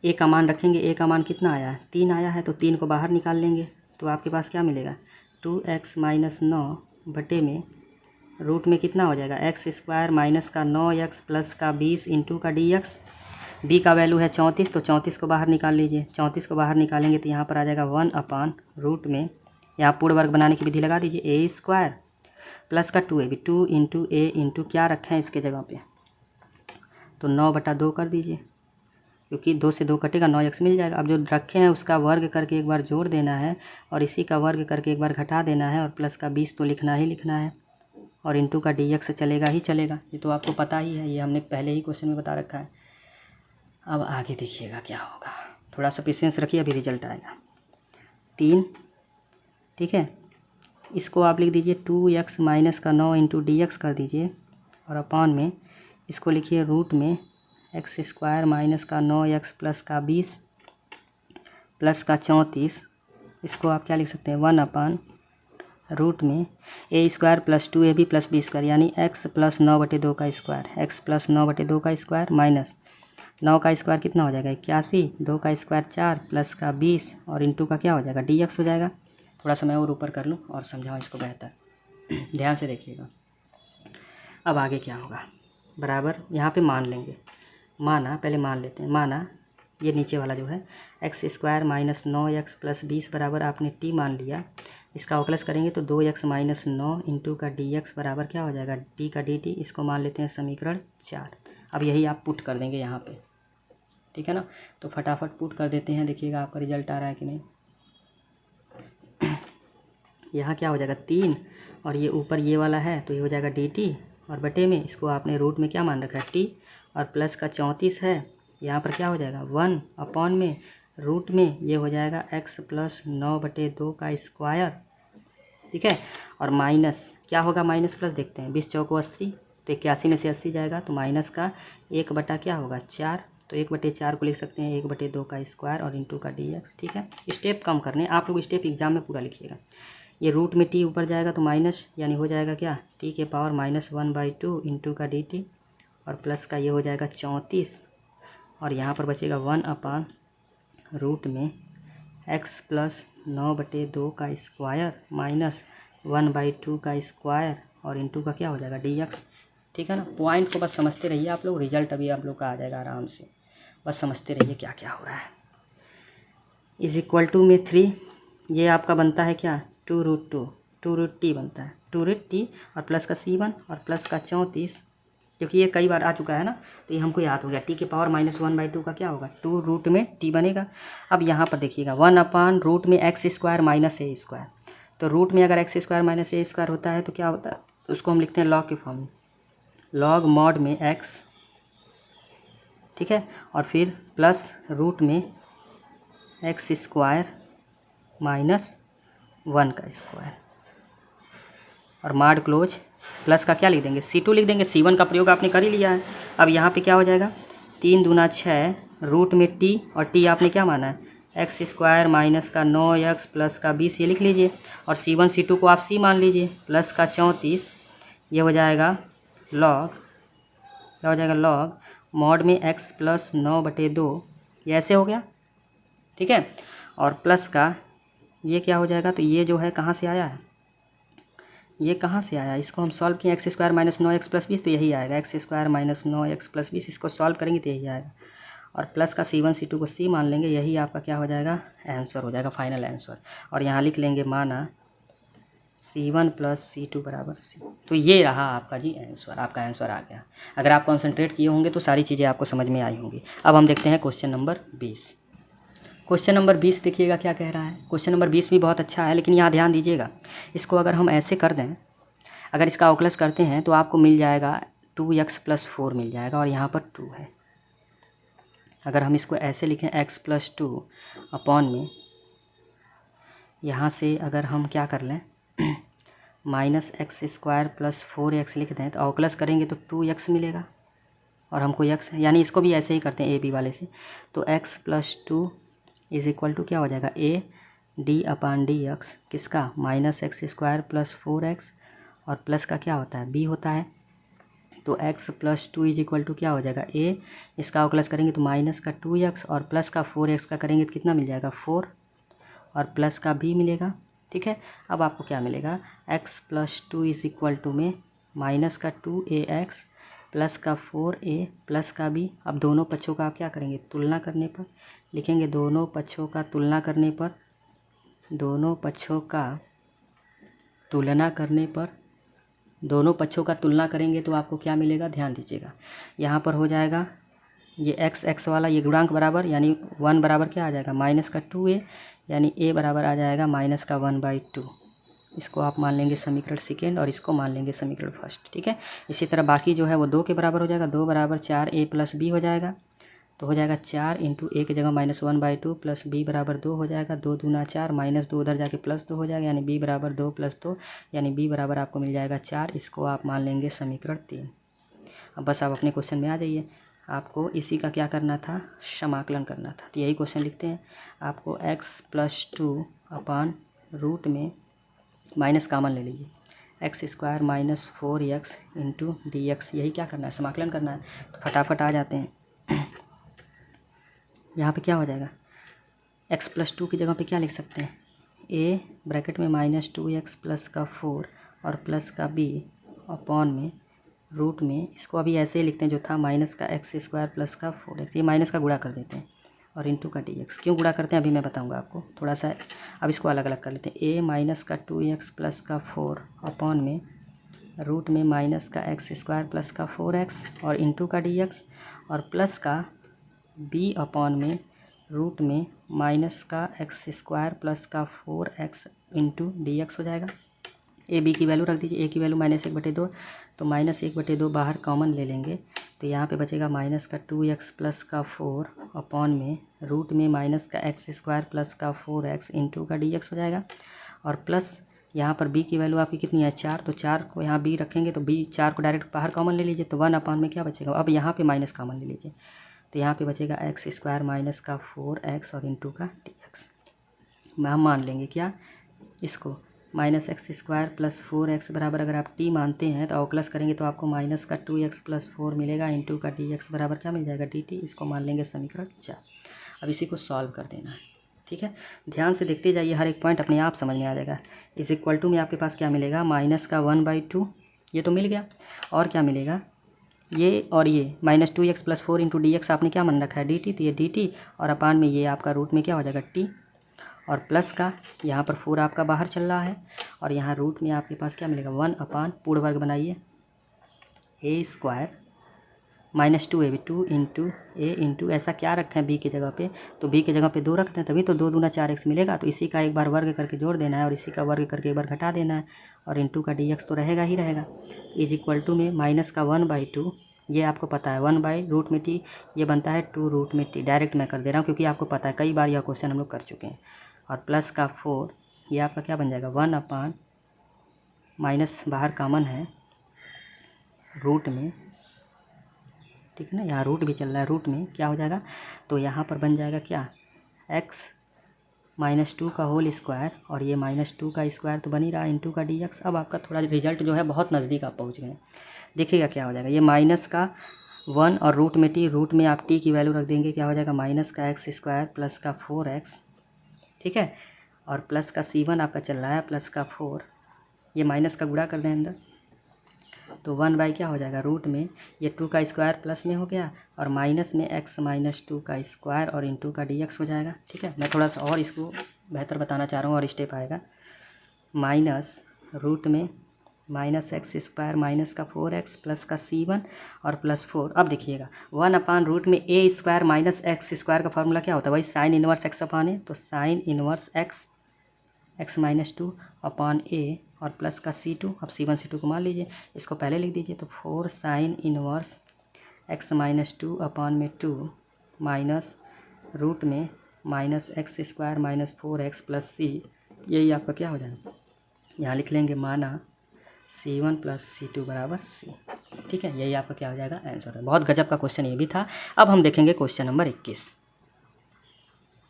a का मान रखेंगे, a का मान कितना आया है 3 आया है, तो 3 को बाहर निकाल लेंगे तो आपके पास क्या मिलेगा 2x - 9 बटे में रूट में कितना हो जाएगा x² माइनस का 9x प्लस का 20 × का dx। b का वैल्यू है 34, तो 34 को बाहर निकाल लीजिए। 34 को बाहर निकालेंगे तो यहाँ पर आ जाएगा 1/रूट में, यहाँ पूर्ण वर्ग बनाने की विधि लगा दीजिए a² प्लस का 2ab 2 × a × क्या रखें हैं इसके जगह पे, तो 9/2 कर दीजिए, क्योंकि 2 से 2 कटेगा 9x मिल जाएगा। अब जो रखे हैं उसका वर्ग करके एक बार जोड़ देना है और इसी का वर्ग करके एक बार घटा देना है और प्लस का 20 तो लिखना ही लिखना है और इंटू का dx चलेगा ही चलेगा। ये तो आपको पता ही है, ये हमने पहले ही क्वेश्चन में बता रखा है। अब आगे देखिएगा क्या होगा, थोड़ा सा पेशेंस रखिए, अभी रिजल्ट आएगा 3। ठीक है, इसको आप लिख दीजिए 2x माइनस का 9 × dx कर दीजिए और अपॉन में इसको लिखिए रूट में x² माइनस का 9x प्लस का 20 प्लस का 34। इसको आप क्या लिख सकते हैं 1/रूट में a² plus 2ab plus b² यानी x + 9/2 का स्क्वायर, x + 9/2 का स्क्वायर माइनस 9 का स्क्वायर कितना हो जाएगा 81, 2 का स्क्वायर 4 प्लस का 20 और इंटू का क्या हो जाएगा dx हो जाएगा। थोड़ा सा मैं और ऊपर कर लूँ और समझाऊँ इसको बेहतर, ध्यान से देखिएगा। अब आगे क्या होगा, बराबर यहाँ पे मान लेंगे, माना पहले मान लेते हैं, माना ये नीचे वाला जो है x² माइनस 9x प्लस 20 बराबर आपने t मान लिया। इसका अवकलज करेंगे तो 2x माइनस 9 × का dx बराबर क्या हो जाएगा d का dt। इसको मान लेते हैं समीकरण 4। अब यही आप पुट कर देंगे यहाँ पे, ठीक है ना। तो फटाफट पुट कर देते हैं, देखिएगा आपका रिजल्ट आ रहा है कि नहीं। यहाँ क्या हो जाएगा 3 और ये ऊपर ये वाला है तो ये हो जाएगा dt और बटे में इसको आपने रूट में क्या मान रखा है t और प्लस का 34 है, यहाँ पर क्या हो जाएगा 1/में रूट में ये हो जाएगा x + 9/2 का स्क्वायर। ठीक है, और माइनस क्या होगा माइनस प्लस देखते हैं, 20 चौको 80, तो 81 में से 80 जाएगा तो माइनस का 1/ क्या होगा 4, तो 1/4 को लिख सकते हैं 1/2 का स्क्वायर और इंटू का dx। ठीक है, स्टेप कम करने, आप लोग स्टेप एग्जाम में पूरा लिखिएगा। ये रूट में t ऊपर जाएगा तो माइनस, यानी हो जाएगा क्या t के पावर -1/2 इंटू का dt और प्लस का ये हो जाएगा 34 और यहाँ पर बचेगा 1/रूट में x + 9/2 का स्क्वायर माइनस 1/2 का स्क्वायर और इंटू का क्या हो जाएगा dx। ठीक है ना। पॉइंट को बस समझते रहिए आप लोग, रिजल्ट अभी आप लोग का आ जाएगा आराम से, बस समझते रहिए क्या क्या हो रहा है। इज इक्वल टू में 3, ये आपका बनता है क्या 2√2, 2√t बनता है, 2√t और प्लस का C1 और प्लस का 34, क्योंकि ये कई बार आ चुका है ना, तो ये हमको याद हो गया। t के पावर -1/2 का क्या होगा 2 रूट में t बनेगा। अब यहाँ पर देखिएगा 1/रूट में x² माइनस a², तो रूट में अगर x² माइनस a² होता है तो क्या होता है, उसको हम लिखते हैं लॉग के फॉर्म में, लॉग मॉड में x, ठीक है, और फिर प्लस रूट में x² माइनस 1 का स्क्वायर, और माड क्लोज प्लस का क्या लिख देंगे C2 लिख देंगे, C1 का प्रयोग आपने कर ही लिया है। अब यहाँ पे क्या हो जाएगा 3 दूना 6 रूट में t, और t आपने क्या माना है x² माइनस का 9x प्लस का 20, ये लिख लीजिए, और C1 C2 को आप c मान लीजिए, प्लस का 34, ये हो जाएगा लॉग, क्या हो जाएगा लॉग मॉड में x प्लस 9/2, ये ऐसे हो गया, ठीक है, और प्लस का ये क्या हो जाएगा, तो ये जो है कहाँ से आया है, ये कहाँ से आया, इसको हम सॉल्व किए x² माइनस 9x प्लस 20, तो यही आएगा x² माइनस 9x प्लस 20, इसको सॉल्व करेंगे तो यही आएगा, और प्लस का C1 C2 को c मान लेंगे, यही आपका क्या हो जाएगा आंसर हो जाएगा, फाइनल आंसर। और यहाँ लिख लेंगे माना C1 प्लस C2 बराबर c, तो ये रहा आपका जी आंसर, आपका आंसर आ गया। अगर आप कॉन्सेंट्रेट किए होंगे तो सारी चीज़ें आपको समझ में आई होंगी। अब हम देखते हैं क्वेश्चन नंबर 20। क्वेश्चन नंबर 20 देखिएगा क्या कह रहा है। क्वेश्चन नंबर 20 भी बहुत अच्छा है, लेकिन यहाँ ध्यान दीजिएगा, इसको अगर हम ऐसे कर दें, अगर इसका अवकलज करते हैं तो आपको मिल जाएगा 2x प्लस 4 मिल जाएगा, और यहाँ पर 2 है। अगर हम इसको ऐसे लिखें x प्लस 2 अपॉन में, यहाँ से अगर हम क्या कर लें माइनस x² प्लस 4x लिख दें, तो अवकलज करेंगे तो 2x मिलेगा, और हमको x, यानी इसको भी ऐसे ही करते हैं a b वाले से, तो x plus 2 is equal to क्या हो जाएगा a d/dx, किसका -x² प्लस 4x, और प्लस का क्या होता है b होता है, तो x plus 2 is equal to क्या हो जाएगा a, इसका अवकलज करेंगे तो माइनस का 2x और प्लस का 4x का करेंगे तो कितना मिल जाएगा 4, और प्लस का b मिलेगा, ठीक है। अब आपको क्या मिलेगा x plus 2 is equal to में माइनस का 2ax प्लस का 4a प्लस का b। अब दोनों पक्षों का आप क्या करेंगे तुलना करने पर लिखेंगे, दोनों पक्षों का तुलना करने पर, दोनों पक्षों का तुलना करने पर, दोनों पक्षों का तुलना करेंगे तो आपको क्या मिलेगा, ध्यान दीजिएगा, यहाँ पर हो जाएगा ये x वाला ये गुणांक बराबर, यानी 1 बराबर क्या आ जाएगा माइनस का 2a, यानी a बराबर आ जाएगा माइनस का 1/2। इसको आप मान लेंगे समीकरण सेकेंड, और इसको मान लेंगे समीकरण फर्स्ट, ठीक है। इसी तरह बाकी जो है वो 2 के बराबर हो जाएगा, 2 बराबर 4a प्लस b हो जाएगा, तो हो जाएगा 4 इंटू a की जगह -1/2 प्लस b बराबर 2 हो जाएगा, 2 दूना 4 माइनस 2 उधर जाके प्लस 2 हो जाएगा, यानी b बराबर 2 प्लस 2, यानी b बराबर आपको मिल जाएगा 4। इसको आप मान लेंगे समीकरण 3। अब बस आप अपने क्वेश्चन में आ जाइए, आपको इसी का क्या करना था समाकलन करना था, तो यही क्वेश्चन लिखते हैं। आपको x प्लस 2 अपान रूट में माइनस कामन ले लीजिए, x² minus 4x into dx, यही क्या करना है समाकलन करना है, तो फटाफट आ जाते हैं। यहाँ पे क्या हो जाएगा x प्लस 2 की जगह पे क्या लिख सकते हैं a ब्रैकेट में -2x प्लस का 4 और प्लस का b अपॉन में रूट में, इसको अभी ऐसे ही लिखते हैं जो था माइनस का x² प्लस का 4x, ये माइनस का गुणा कर देते हैं, और इंटू का dx। क्यों गुणा करते हैं अभी मैं बताऊंगा आपको थोड़ा सा। अब इसको अलग अलग कर लेते हैं, a माइनस का 2x प्लस का 4 अपॉन में रूट में माइनस का x² प्लस का 4x और इंटू का dx, और प्लस का b अपॉन में रूट में माइनस का x² प्लस का 4x इंटू dx हो जाएगा। ए बी की वैल्यू रख दीजिए, a की वैल्यू -1/2, तो -1/2 बाहर कॉमन ले लेंगे, तो यहाँ पे बचेगा माइनस का 2x प्लस का 4 अपॉन में रूट में माइनस का x² प्लस का 4x इंटू का dx हो जाएगा, और प्लस यहाँ पर b की वैल्यू आपकी कितनी है 4, तो 4 को यहाँ b रखेंगे, तो b 4 को डायरेक्ट बाहर कॉमन ले लीजिए, तो 1 अपॉन में क्या बचेगा, अब यहाँ पे माइनस कॉमन ले लीजिए, तो यहाँ पे बचेगा x² माइनस का 4x और इंटू का dx। हम मान लेंगे क्या इसको -x² प्लस 4x बराबर, अगर आप t मानते हैं तो अवकलज करेंगे तो आपको माइनस का 2x प्लस 4 मिलेगा इंटू का dx बराबर क्या मिल जाएगा dt। इसको मान लेंगे समीकरण 4। अब इसी को सॉल्व कर देना है, ठीक है। ध्यान से देखते जाइए, हर एक पॉइंट अपने आप समझ में आ जाएगा। इस इक्वल टू में आपके पास क्या मिलेगा माइनस का 1/2 ये तो मिल गया। और क्या मिलेगा, ये और ये -2x + 4 × dx आपने क्या मान रखा है dt, तो ये dt और अपान में ये आपका रूट में क्या हो जाएगा t, और प्लस का यहाँ पर 4 आपका बाहर चल रहा है और यहाँ रूट में आपके पास क्या मिलेगा 1 पूर्ण वर्ग बनाइए a² -2ab 2 × a × ऐसा क्या रखें b की जगह पे, तो b की जगह पे 2 रखते हैं, तभी तो 2 दूना 4x मिलेगा। तो इसी का एक बार वर्ग करके जोड़ देना है और इसी का वर्ग करके एक बार घटा देना है और इंटू का dx तो रहेगा ही रहेगा। = में -1/2, ये आपको पता है 1/√t, ये बनता है 2√t। डायरेक्ट मैं कर दे रहा हूँ क्योंकि आपको पता है कई बार यह क्वेश्चन हम लोग कर चुके हैं। और प्लस का 4, ये आपका क्या बन जाएगा 1 माइनस बाहर कामन है रूट में, ठीक है ना, यहाँ रूट भी चल रहा है, रूट में क्या हो जाएगा, तो यहाँ पर बन जाएगा क्या x -2 का होल स्क्वायर और ये -2 का स्क्वायर तो बन ही रहा इंटू का dx। अब आपका थोड़ा रिजल्ट जो है बहुत नज़दीक आप पहुँच गए। देखिएगा क्या हो जाएगा, ये माइनस का 1 और रूट में t, रूट में आप t की वैल्यू रख देंगे, क्या हो जाएगा -का x² प्लस का 4x, ठीक है, और प्लस का c1 आपका चल रहा है प्लस का 4, ये माइनस का गुणा कर दें अंदर तो 1 क्या हो जाएगा रूट में ये 2 का स्क्वायर प्लस में हो गया और माइनस में x -2 का स्क्वायर और इंटू का dx हो जाएगा। ठीक है, मैं थोड़ा सा और इसको बेहतर बताना चाह रहा हूँ और स्टेप आएगा माइनस रूट में -x² माइनस का 4x प्लस का c1 और प्लस 4। अब देखिएगा 1/रूट में a² माइनस x² का फॉर्मूला क्या होता है, वही साइन इनवर्स x अपान ए, तो साइन इनवर्स x -2 अपान ए और प्लस का c2। अब c1 c2 को मान लीजिए, इसको पहले लिख दीजिए, तो 4 साइन इनवर्स x -2 अपान में 2 माइनस रूट में -x² minus 4x plus c, यही आपका क्या हो जाएगा, यहाँ लिख लेंगे माना c1 प्लस c2 बराबर c। ठीक है, यही आपका क्या हो जाएगा आंसर है। बहुत गजब का क्वेश्चन ये भी था। अब हम देखेंगे क्वेश्चन नंबर 21।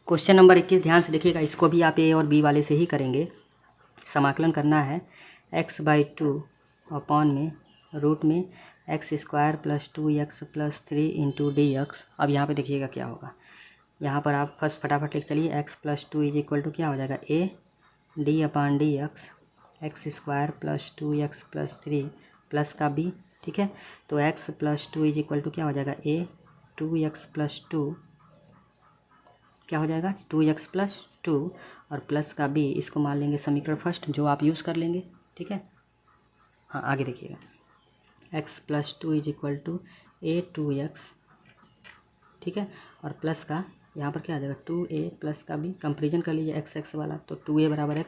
क्वेश्चन नंबर 21 ध्यान से देखिएगा, इसको भी आप ए और बी वाले से ही करेंगे। समाकलन करना है x/2 अपान में रूट में x² plus 2x plus 3 into dx। अब यहाँ पे देखिएगा क्या होगा, यहाँ पर आप फर्स्ट फटाफट लिख चलिए x + 2 = क्या हो जाएगा a d upon dx x² plus 2x plus 3 plus का b। ठीक है, तो x + 2 = क्या हो जाएगा a 2x प्लस 2 क्या हो जाएगा 2x प्लस 2 और प्लस का b, इसको मान लेंगे समीकरण फर्स्ट जो आप यूज़ कर लेंगे। ठीक है, हाँ आगे देखिएगा x + 2 = a 2x, ठीक है, और प्लस का यहाँ पर क्या आ जाएगा 2a प्लस का b, कंपेरिजन कर लीजिए x वाला, तो 2a बराबर x,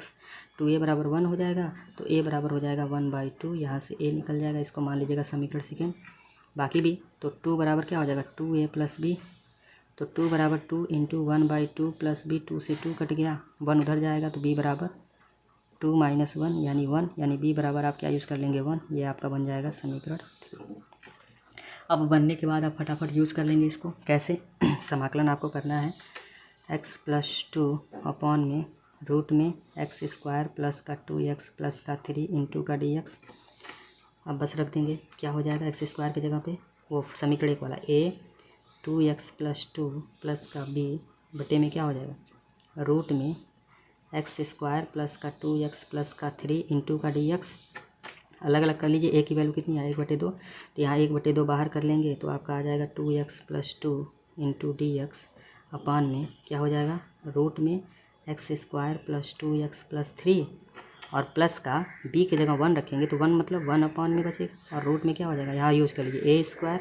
2a बराबर 1 हो जाएगा, तो a बराबर हो जाएगा 1/2, यहाँ से a निकल जाएगा, इसको मान लीजिएगा समीकरण सेकेंड। बाकी भी तो 2 बराबर क्या हो जाएगा 2a प्लस b, तो 2 बराबर 2 इंटू 1/2 प्लस b, 2 से 2 कट गया, 1 उधर जाएगा, तो b बराबर 2 - 1 यानी 1, यानी b बराबर आप क्या यूज़ कर लेंगे 1, ये आपका बन जाएगा समीकरण 3। अब बनने के बाद आप फटाफट यूज़ कर लेंगे इसको। कैसे समाकलन आपको करना है x + 2 अपान में रूट में x² प्लस का 2x प्लस का 3 इंटू का dx। अब बस रख देंगे, क्या हो जाएगा x² की जगह पे वो समीकरण एक वाला a 2x प्लस 2 प्लस का b बटे में क्या हो जाएगा रूट में x² प्लस का 2x प्लस का 3 इंटू का dx। अलग अलग कर लीजिए, a की वैल्यू कितनी है 1/2, तो यहाँ 1/2 बाहर कर लेंगे तो आपका आ जाएगा 2x प्लस 2 इंटू dx अपान में क्या हो जाएगा रूट में x² प्लस 2x प्लस 3 और प्लस का b की जगह 1 रखेंगे, तो 1 मतलब 1 अपान में बचेगा और रूट में क्या हो जाएगा, यहाँ यूज़ कर लीजिए a²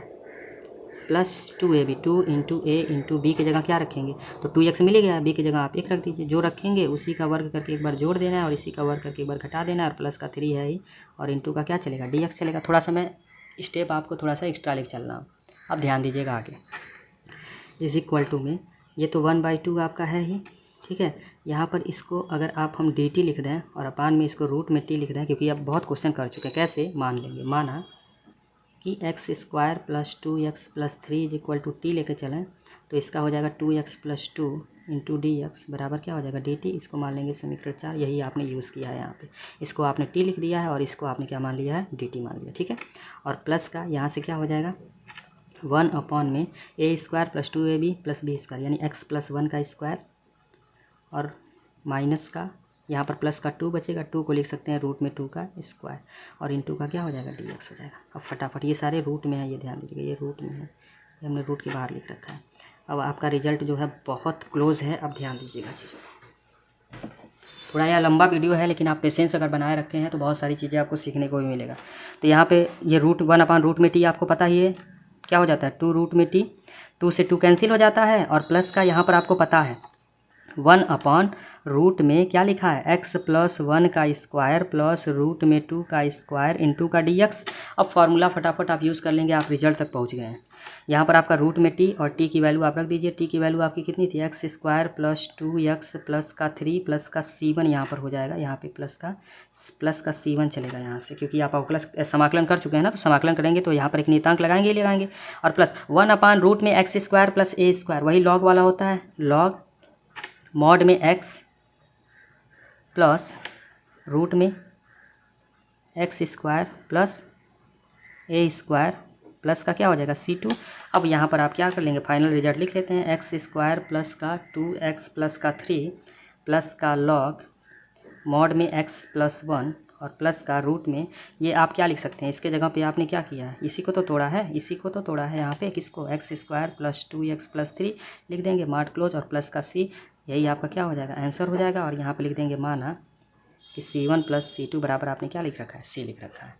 plus 2ab 2 into a into b की जगह क्या रखेंगे, तो 2x मिल गया, b की जगह आप 1 रख दीजिए, जो रखेंगे उसी का वर्ग करके एक बार जोड़ देना है और इसी का वर्ग करके एक बार घटा देना है और प्लस का 3 है ही और इंटू का क्या चलेगा dx चलेगा। थोड़ा सा मैं स्टेप आपको थोड़ा सा एक्स्ट्रा लिख चलना, अब ध्यान दीजिएगा आगे। = में ये तो 1/2 आपका है ही, ठीक है, यहाँ पर इसको अगर आप हम dt लिख दें और अपान में इसको रूट में t लिख दें, क्योंकि आप बहुत क्वेश्चन कर चुके हैं। कैसे मान लेंगे, माना कि x² plus 2x plus 3 = t लेके चलें, तो इसका हो जाएगा 2x प्लस 2 इंटू dx बराबर क्या हो जाएगा dt, इसको मान लेंगे समीकरण 4। यही आपने यूज़ किया है यहाँ पे, इसको आपने t लिख दिया है और इसको आपने क्या मान लिया है dt मान लिया। ठीक है, और प्लस का यहाँ से क्या हो जाएगा 1 अपान में a² plus 2ab plus b² यानी x + 1 का स्क्वायर और माइनस का यहाँ पर प्लस का 2 बचेगा, 2 को लिख सकते हैं रूट में 2 का स्क्वायर और इंटू का क्या हो जाएगा dx हो जाएगा। अब फटाफट ये सारे रूट में है, ये ध्यान दीजिएगा, ये रूट में है, ये हमने रूट के बाहर लिख रखा है। अब आपका रिजल्ट जो है बहुत क्लोज है। अब ध्यान दीजिएगा चीज़ों को, थोड़ा यह लंबा वीडियो है लेकिन आप पेशेंस अगर बनाए रखे हैं तो बहुत सारी चीज़ें आपको सीखने को भी मिलेगा। तो यहाँ पे ये रूट 1/√t आपको पता ही है क्या हो जाता है, 2 रूट में t, 2 से 2 कैंसिल हो जाता है और प्लस का यहाँ पर आपको पता है 1/रूट में क्या लिखा है x + 1 का स्क्वायर प्लस रूट में 2 का स्क्वायर इंटू का dx। अब फार्मूला फटाफट आप यूज़ कर लेंगे, आप रिजल्ट तक पहुँच गए हैं। यहाँ पर आपका रूट में t और t की वैल्यू आप रख दीजिए। t की वैल्यू आपकी कितनी थी, x² + 2x प्लस का 3 प्लस का c1 यहाँ पर हो जाएगा, यहाँ पे प्लस का c1 चलेगा यहाँ से, क्योंकि आप अवकलज समाकलन कर चुके हैं ना, तो समाकलन करेंगे तो यहाँ पर एक नियतांक लगाएंगे ही लगाएंगे और प्लस 1/रूट में x² + a², वही लॉग वाला होता है, लॉग मॉड में x प्लस रूट में x² प्लस a² प्लस का क्या हो जाएगा c2। अब यहाँ पर आप क्या कर लेंगे, फाइनल रिजल्ट लिख लेते हैं, x² प्लस का 2x प्लस का 3 प्लस का लॉग मॉड में x + 1 और प्लस का रूट में, ये आप क्या लिख सकते हैं, इसके जगह पे आपने क्या किया है, इसी को तो तोड़ा है, इसी को तो तोड़ा है यहाँ पे, किसको, x² प्लस 2x प्लस 3 लिख देंगे, मार्ट क्लोज और प्लस का c, यही आपका क्या हो जाएगा, आंसर हो जाएगा। और यहाँ पे लिख देंगे माना कि c1 + c2 बराबर आपने क्या लिख रखा है, c लिख रखा है।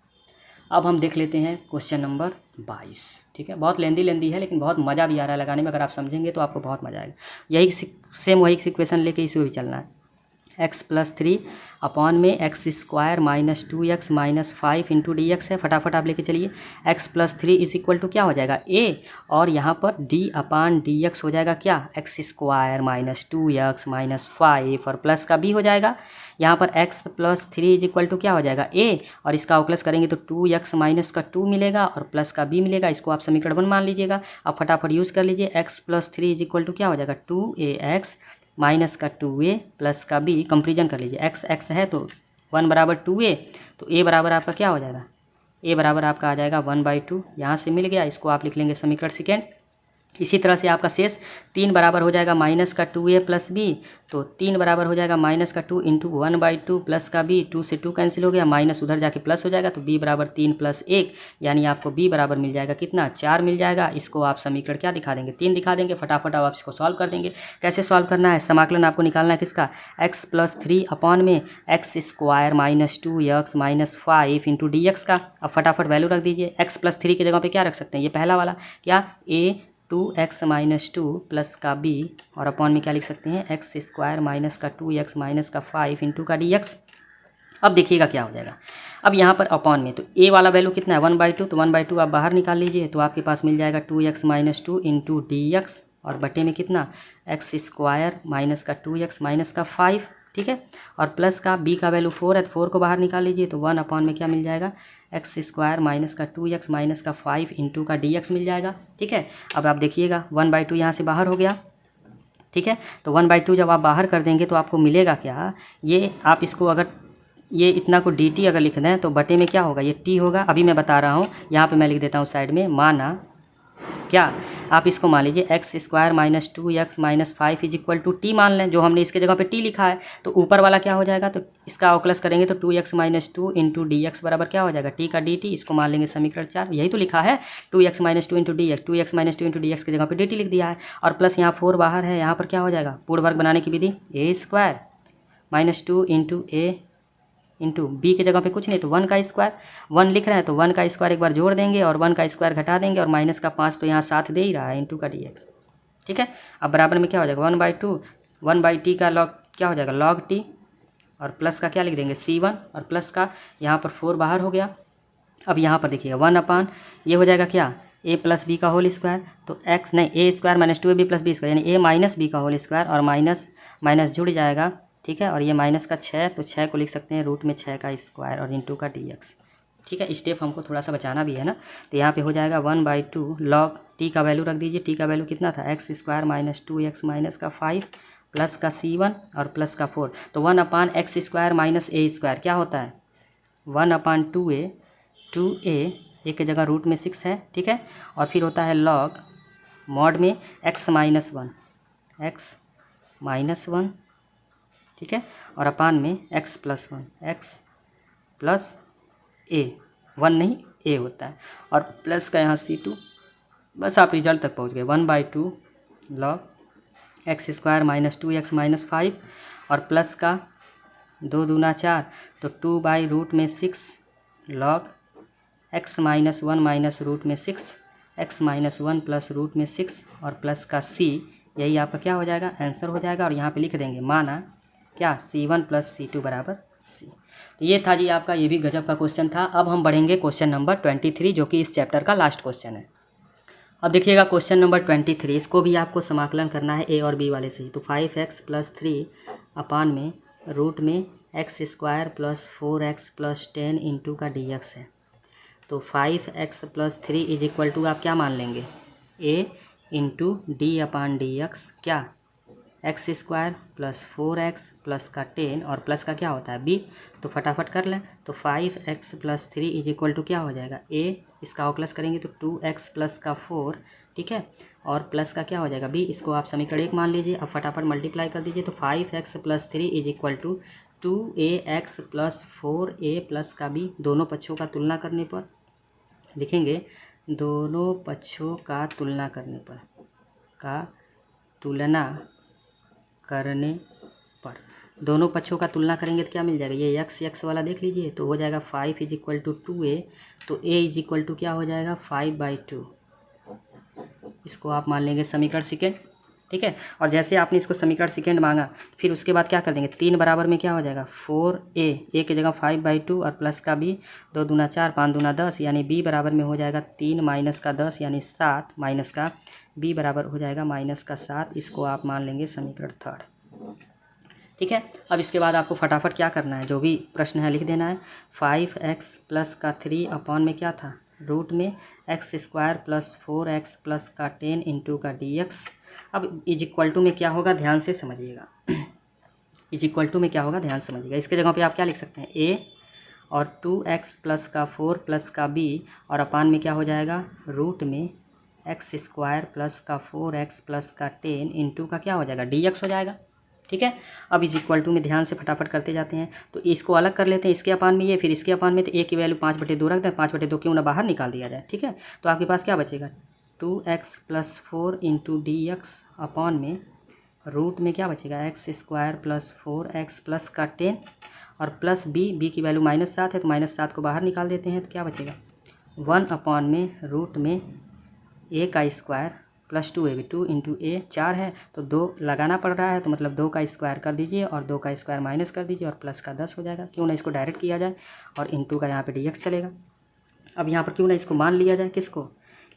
अब हम देख लेते हैं क्वेश्चन नंबर 22। ठीक है, बहुत लेंदी है लेकिन बहुत मज़ा भी आ रहा है लगाने में, अगर आप समझेंगे तो आपको बहुत मज़ा आएगा। यही सेम वही सिक्वेशन लेके इसे भी चलना है। x + 3 अपॉन में x² - 2x - 5 इंटू dx है, फटाफट आप लेके चलिए। x + 3 = क्या हो जाएगा a, और यहाँ पर d/dx हो जाएगा क्या, x² - 2x - 5 और प्लस का b हो जाएगा। यहाँ पर x + 3 = क्या हो जाएगा a, और इसका अवकलज करेंगे तो 2x - 2 मिलेगा और प्लस का b मिलेगा, इसको आप समीकरण 1 मान लीजिएगा। अब फटाफट यूज़ कर लीजिए, x + 3 = क्या हो जाएगा, 2ax माइनस का 2a प्लस का b, कंपेरिजन कर लीजिए, x है तो 1 = 2a, तो a बराबर आपका क्या हो जाएगा, a बराबर आपका आ जाएगा 1/2, यहाँ से मिल गया, इसको आप लिख लेंगे समीकरण सेकेंड। इसी तरह से आपका शेष 3 बराबर हो जाएगा माइनस का 2a प्लस b, तो 3 बराबर हो जाएगा माइनस का 2 इंटू 1/2 प्लस का b, 2 से 2 कैंसिल हो गया, माइनस उधर जाके प्लस हो जाएगा, तो b बराबर 3 + 1, यानी आपको b बराबर मिल जाएगा कितना, 4 मिल जाएगा। इसको आप समीकरण क्या दिखा देंगे, 3 दिखा देंगे। फटाफट आप इसको सॉल्व कर देंगे। कैसे सॉल्व करना है, समाकलन आपको निकालना है किसका, x + 3 अपॉन में x² - 2x - 5 इंटू dx का। अब फटाफट वैल्यू रख दीजिए, x + 3 की जगह पे क्या रख सकते हैं, ये पहला वाला क्या, a 2x - 2 प्लस का b और अपॉन में क्या लिख सकते हैं, x² - 2x - 5 इंटू का dx। अब देखिएगा क्या हो जाएगा, अब यहाँ पर अपॉन में तो a वाला वैल्यू कितना है 1/2, तो 1/2 आप बाहर निकाल लीजिए, तो आपके पास मिल जाएगा 2x - 2 इंटू dx और बटे में कितना, x² - 2x - 5, ठीक है, और प्लस का b का वैल्यू 4 है, तो 4 को बाहर निकाल लीजिए, तो 1 अपॉन में क्या मिल जाएगा, x² - 2x - 5 इंटू का dx मिल जाएगा। ठीक है, अब आप देखिएगा 1/2 यहाँ से बाहर हो गया। ठीक है, तो 1/2 जब आप बाहर कर देंगे तो आपको मिलेगा क्या, ये आप इसको अगर ये इतना को dt अगर लिख दें तो बटे में क्या होगा, ये t होगा। अभी मैं बता रहा हूँ, यहाँ पे मैं लिख देता हूँ साइड में, माना क्या, आप इसको मान लीजिए x² - 2x - 5 = t मान लें, जो हमने इसके जगह पे t लिखा है, तो ऊपर वाला क्या हो जाएगा, तो इसका अवकलज करेंगे तो 2x - 2 इंटू dx बराबर क्या हो जाएगा, t का dt, इसको मान लेंगे समीकरण 4, यही तो लिखा है 2x - 2 into dx, 2x - 2 into dx की जगह पे dt लिख दिया है, और प्लस यहाँ 4 बाहर है, यहाँ पर क्या हो जाएगा, पूर्ण वर्ग बनाने की विधि, a² - 2 into a into b की जगह पे कुछ नहीं, तो 1 का स्क्वायर, 1 लिख रहे हैं तो 1 का स्क्वायर एक बार जोड़ देंगे और 1 का स्क्वायर घटा देंगे और माइनस का 5 तो यहाँ साथ दे ही रहा है, इंटू का dx। ठीक है, अब बराबर में क्या हो जाएगा 1/2, 1/t का लॉग क्या हो जाएगा, log t, और प्लस का क्या लिख देंगे c1 और प्लस का यहाँ पर 4 बाहर हो गया। अब यहाँ पर देखिएगा 1 अपान ये हो जाएगा क्या, a + b का होल स्क्वायर, तो x नहीं a² - 2ab + b² यानी a - b का होल स्क्वायर और माइनस माइनस जुड़ जाएगा। ठीक है, और ये माइनस का 6, तो 6 को लिख सकते हैं रूट में 6 का स्क्वायर और इंटू का dx। ठीक है, स्टेप हमको थोड़ा सा बचाना भी है ना, तो यहाँ पे हो जाएगा 1/2 log t का वैल्यू रख दीजिए, t का वैल्यू कितना था, x² - 2x - 5 प्लस का c1 और प्लस का 4, तो 1/x² - a² क्या होता है 1/2a, 2a एक की जगह रूट में 6 है। ठीक है, और फिर होता है log मॉड में x - 1 x - 1 ठीक है, और अपान में x plus 1, x plus a, 1 नहीं a होता है, और प्लस का यहाँ C2। बस आप रिजल्ट तक पहुँच गए। 1/2 log x square minus 2x minus 5 और प्लस का 2 दूना 4 तो 2/√6 log x minus 1 minus root में 6 x माइनस 1 प्लस रूट में 6 और प्लस का c, यही आपका क्या हो जाएगा, आंसर हो जाएगा। और यहाँ पे लिख देंगे माना क्या, C1 प्लस C2 बराबर c। तो ये था जी आपका, ये भी गजब का क्वेश्चन था। अब हम बढ़ेंगे क्वेश्चन नंबर 23 जो कि इस चैप्टर का लास्ट क्वेश्चन है। अब देखिएगा क्वेश्चन नंबर 23, इसको भी आपको समाकलन करना है a और b वाले से ही। तो 5x प्लस 3 अपान में रूट में x square plus 4x plus 10 into का dx है। तो 5x plus 3 is equal to आप क्या मान लेंगे, a into d upon d x, क्या x square plus 4x plus का 10 और प्लस का क्या होता है b। तो फटाफट कर लें। तो 5x plus 3 is equal to क्या हो जाएगा, a, इसका प्लस करेंगे तो 2x प्लस का 4, ठीक है, और प्लस का क्या हो जाएगा b। इसको आप समीकरण 1 मान लीजिए। अब फटाफट मल्टीप्लाई कर दीजिए। तो 5x plus 3 is equal to 2ax plus 4a plus का b। दोनों पक्षों का तुलना करने पर लिखेंगे, दोनों पक्षों का तुलना करने पर, दोनों पक्षों का तुलना करेंगे तो क्या मिल जाएगा, ये x वाला देख लीजिए। तो हो जाएगा 5 इज इक्वल टू 2a, तो a इज इक्वल टू क्या हो जाएगा 5/2। इसको आप मान लेंगे समीकरण सेकेंड, ठीक है। और जैसे आपने इसको समीकरण सेकेंड मांगा, फिर उसके बाद क्या कर देंगे, 3 बराबर में क्या हो जाएगा 4a, a की जगह 5/2 और प्लस का b, 2 दूना 4 5 दूना 10, यानी b बराबर में हो जाएगा 3 माइनस का 10 यानी 7, माइनस का b बराबर हो जाएगा माइनस का 7। इसको आप मान लेंगे समीकरण थर्ड, ठीक है। अब इसके बाद आपको फटाफट क्या करना है, जो भी प्रश्न है लिख देना है। 5x प्लस का 3 अपॉन में क्या था, रूट में x square plus 4x plus का 10 इंटू का dx। अब इज इक्वल टू में क्या होगा, ध्यान से समझिएगा। इज इक्वल टू में क्या होगा, ध्यान समझिएगा। इसके जगह पे आप क्या लिख सकते हैं, a और 2x प्लस का 4 प्लस का b और अपान में क्या हो जाएगा, रूट में एक्स स्क्वायर प्लस का 4x प्लस का 10 इंटू का क्या हो जाएगा dx हो जाएगा, ठीक है। अब इज इक्वल टू में ध्यान से फटाफट करते जाते हैं। तो इसको अलग कर लेते हैं, इसके अपान में ये, फिर इसके अपान में, तो a की वैल्यू 5/2 रख दें, 5/2 क्यों ना बाहर निकाल दिया जाए, ठीक है। तो आपके पास क्या बचेगा, 2x plus 4 into dx upon में रूट में क्या बचेगा, x square plus 4x plus का 10 और प्लस b की वैल्यू -7 है, तो -7 को बाहर निकाल देते हैं, तो क्या बचेगा 1 अपॉन में रूट में a का square plus 2ab, 2 into a 4 है, तो 2 लगाना पड़ रहा है, तो मतलब 2 का स्क्वायर कर दीजिए और 2 का स्क्वायर माइनस कर दीजिए और प्लस का 10 हो जाएगा। क्यों ना इसको डायरेक्ट किया जाए और इंटू का यहाँ पे dx चलेगा। अब यहाँ पर क्यों ना इसको मान लिया जाए, किसको,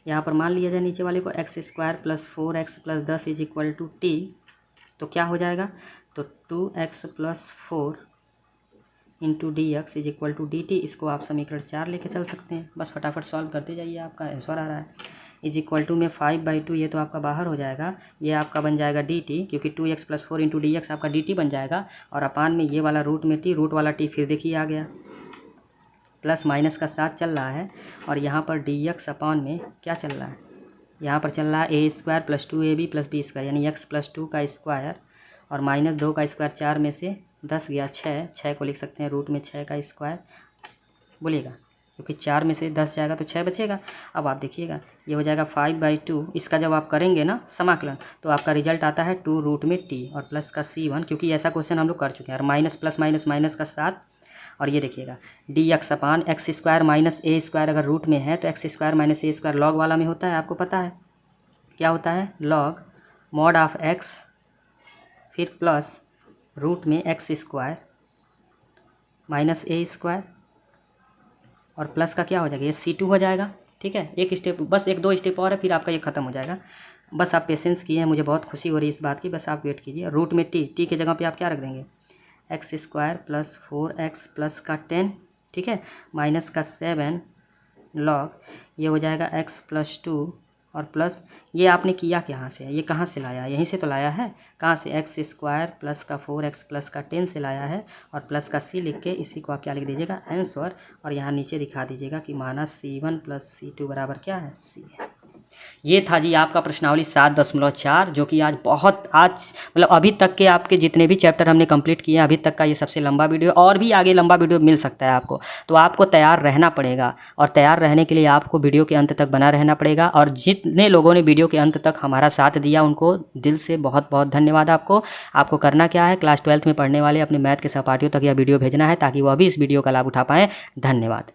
यहाँ पर मान लिया जाए नीचे वाले को, x square plus 4x plus 10 is equal to t। तो क्या हो जाएगा, तो 2x plus 4 into dx is equal to dt। इसको आप समीकरण 4 लेके चल सकते हैं। बस फटाफट सॉल्व करते जाइए, आपका आंसर आ रहा है। इज इक्वल टू में 5/2, ये तो आपका बाहर हो जाएगा, ये आपका बन जाएगा dt, क्योंकि 2x प्लस 4 इंटू dx आपका dt बन जाएगा। और अपान में ये वाला रूट में t, रूट वाला t फिर देखिए आ गया, प्लस माइनस का 7 चल रहा है, और यहाँ पर dx अपान में क्या चल रहा है, यहाँ पर चल रहा है a square plus 2ab plus b square, यानी x प्लस 2 का स्क्वायर और माइनस 2 का स्क्वायर, 4 में से 10 गया 6 को लिख सकते हैं रूट में 6 का स्क्वायर, बोलिएगा, क्योंकि 4 में से 10 जाएगा तो 6 बचेगा। अब आप देखिएगा ये हो जाएगा 5/2। इसका जब आप करेंगे ना समाकलन, तो आपका रिजल्ट आता है 2 रूट में t और प्लस का c1, क्योंकि ऐसा क्वेश्चन हम लोग कर चुके हैं। और माइनस प्लस माइनस माइनस का 7, और ये देखिएगा dx upon x square minus a square, अगर रूट में है तो x square minus a square log वाला में होता है, आपको पता है क्या होता है, लॉग मॉड ऑफ x फिर प्लस रूट में x square minus a square और प्लस का क्या हो जाएगा, ये c2 हो जाएगा, ठीक है। एक स्टेप, बस 1-2 स्टेप और है, फिर आपका ये ख़त्म हो जाएगा। बस आप पेशेंस किए हैं, मुझे बहुत खुशी हो रही है इस बात की, बस आप वेट कीजिए। रूट में t की जगह पे आप क्या रख देंगे, x square plus 4x plus का 10, ठीक है, माइनस का 7 लॉग, ये हो जाएगा x प्लस 2 और प्लस ये आपने किया कहाँ से, ये कहाँ से लाया, यहीं से तो लाया है, कहाँ से, एक्स स्क्वायर प्लस का 4x प्लस का 10 से लाया है, और प्लस का c लिख के इसी को आप क्या लिख दीजिएगा, आंसर, और यहाँ नीचे दिखा दीजिएगा कि माना c1 प्लस c2 बराबर क्या है, c है। ये था जी आपका प्रश्नावली 7.4 जो कि आज मतलब अभी तक के आपके जितने भी चैप्टर हमने कंप्लीट किए हैं अभी तक का ये सबसे लंबा वीडियो, और भी आगे लंबा वीडियो मिल सकता है आपको। तो आपको तैयार रहना पड़ेगा, और तैयार रहने के लिए आपको वीडियो के अंत तक बना रहना पड़ेगा। और जितने लोगों ने वीडियो के अंत तक हमारा साथ दिया उनको दिल से बहुत बहुत धन्यवाद। आपको करना क्या है, क्लास 12th में पढ़ने वाले अपने मैथ के सहपाठियों तक यह वीडियो भेजना है ताकि वह भी इस वीडियो का लाभ उठा पाएँ। धन्यवाद।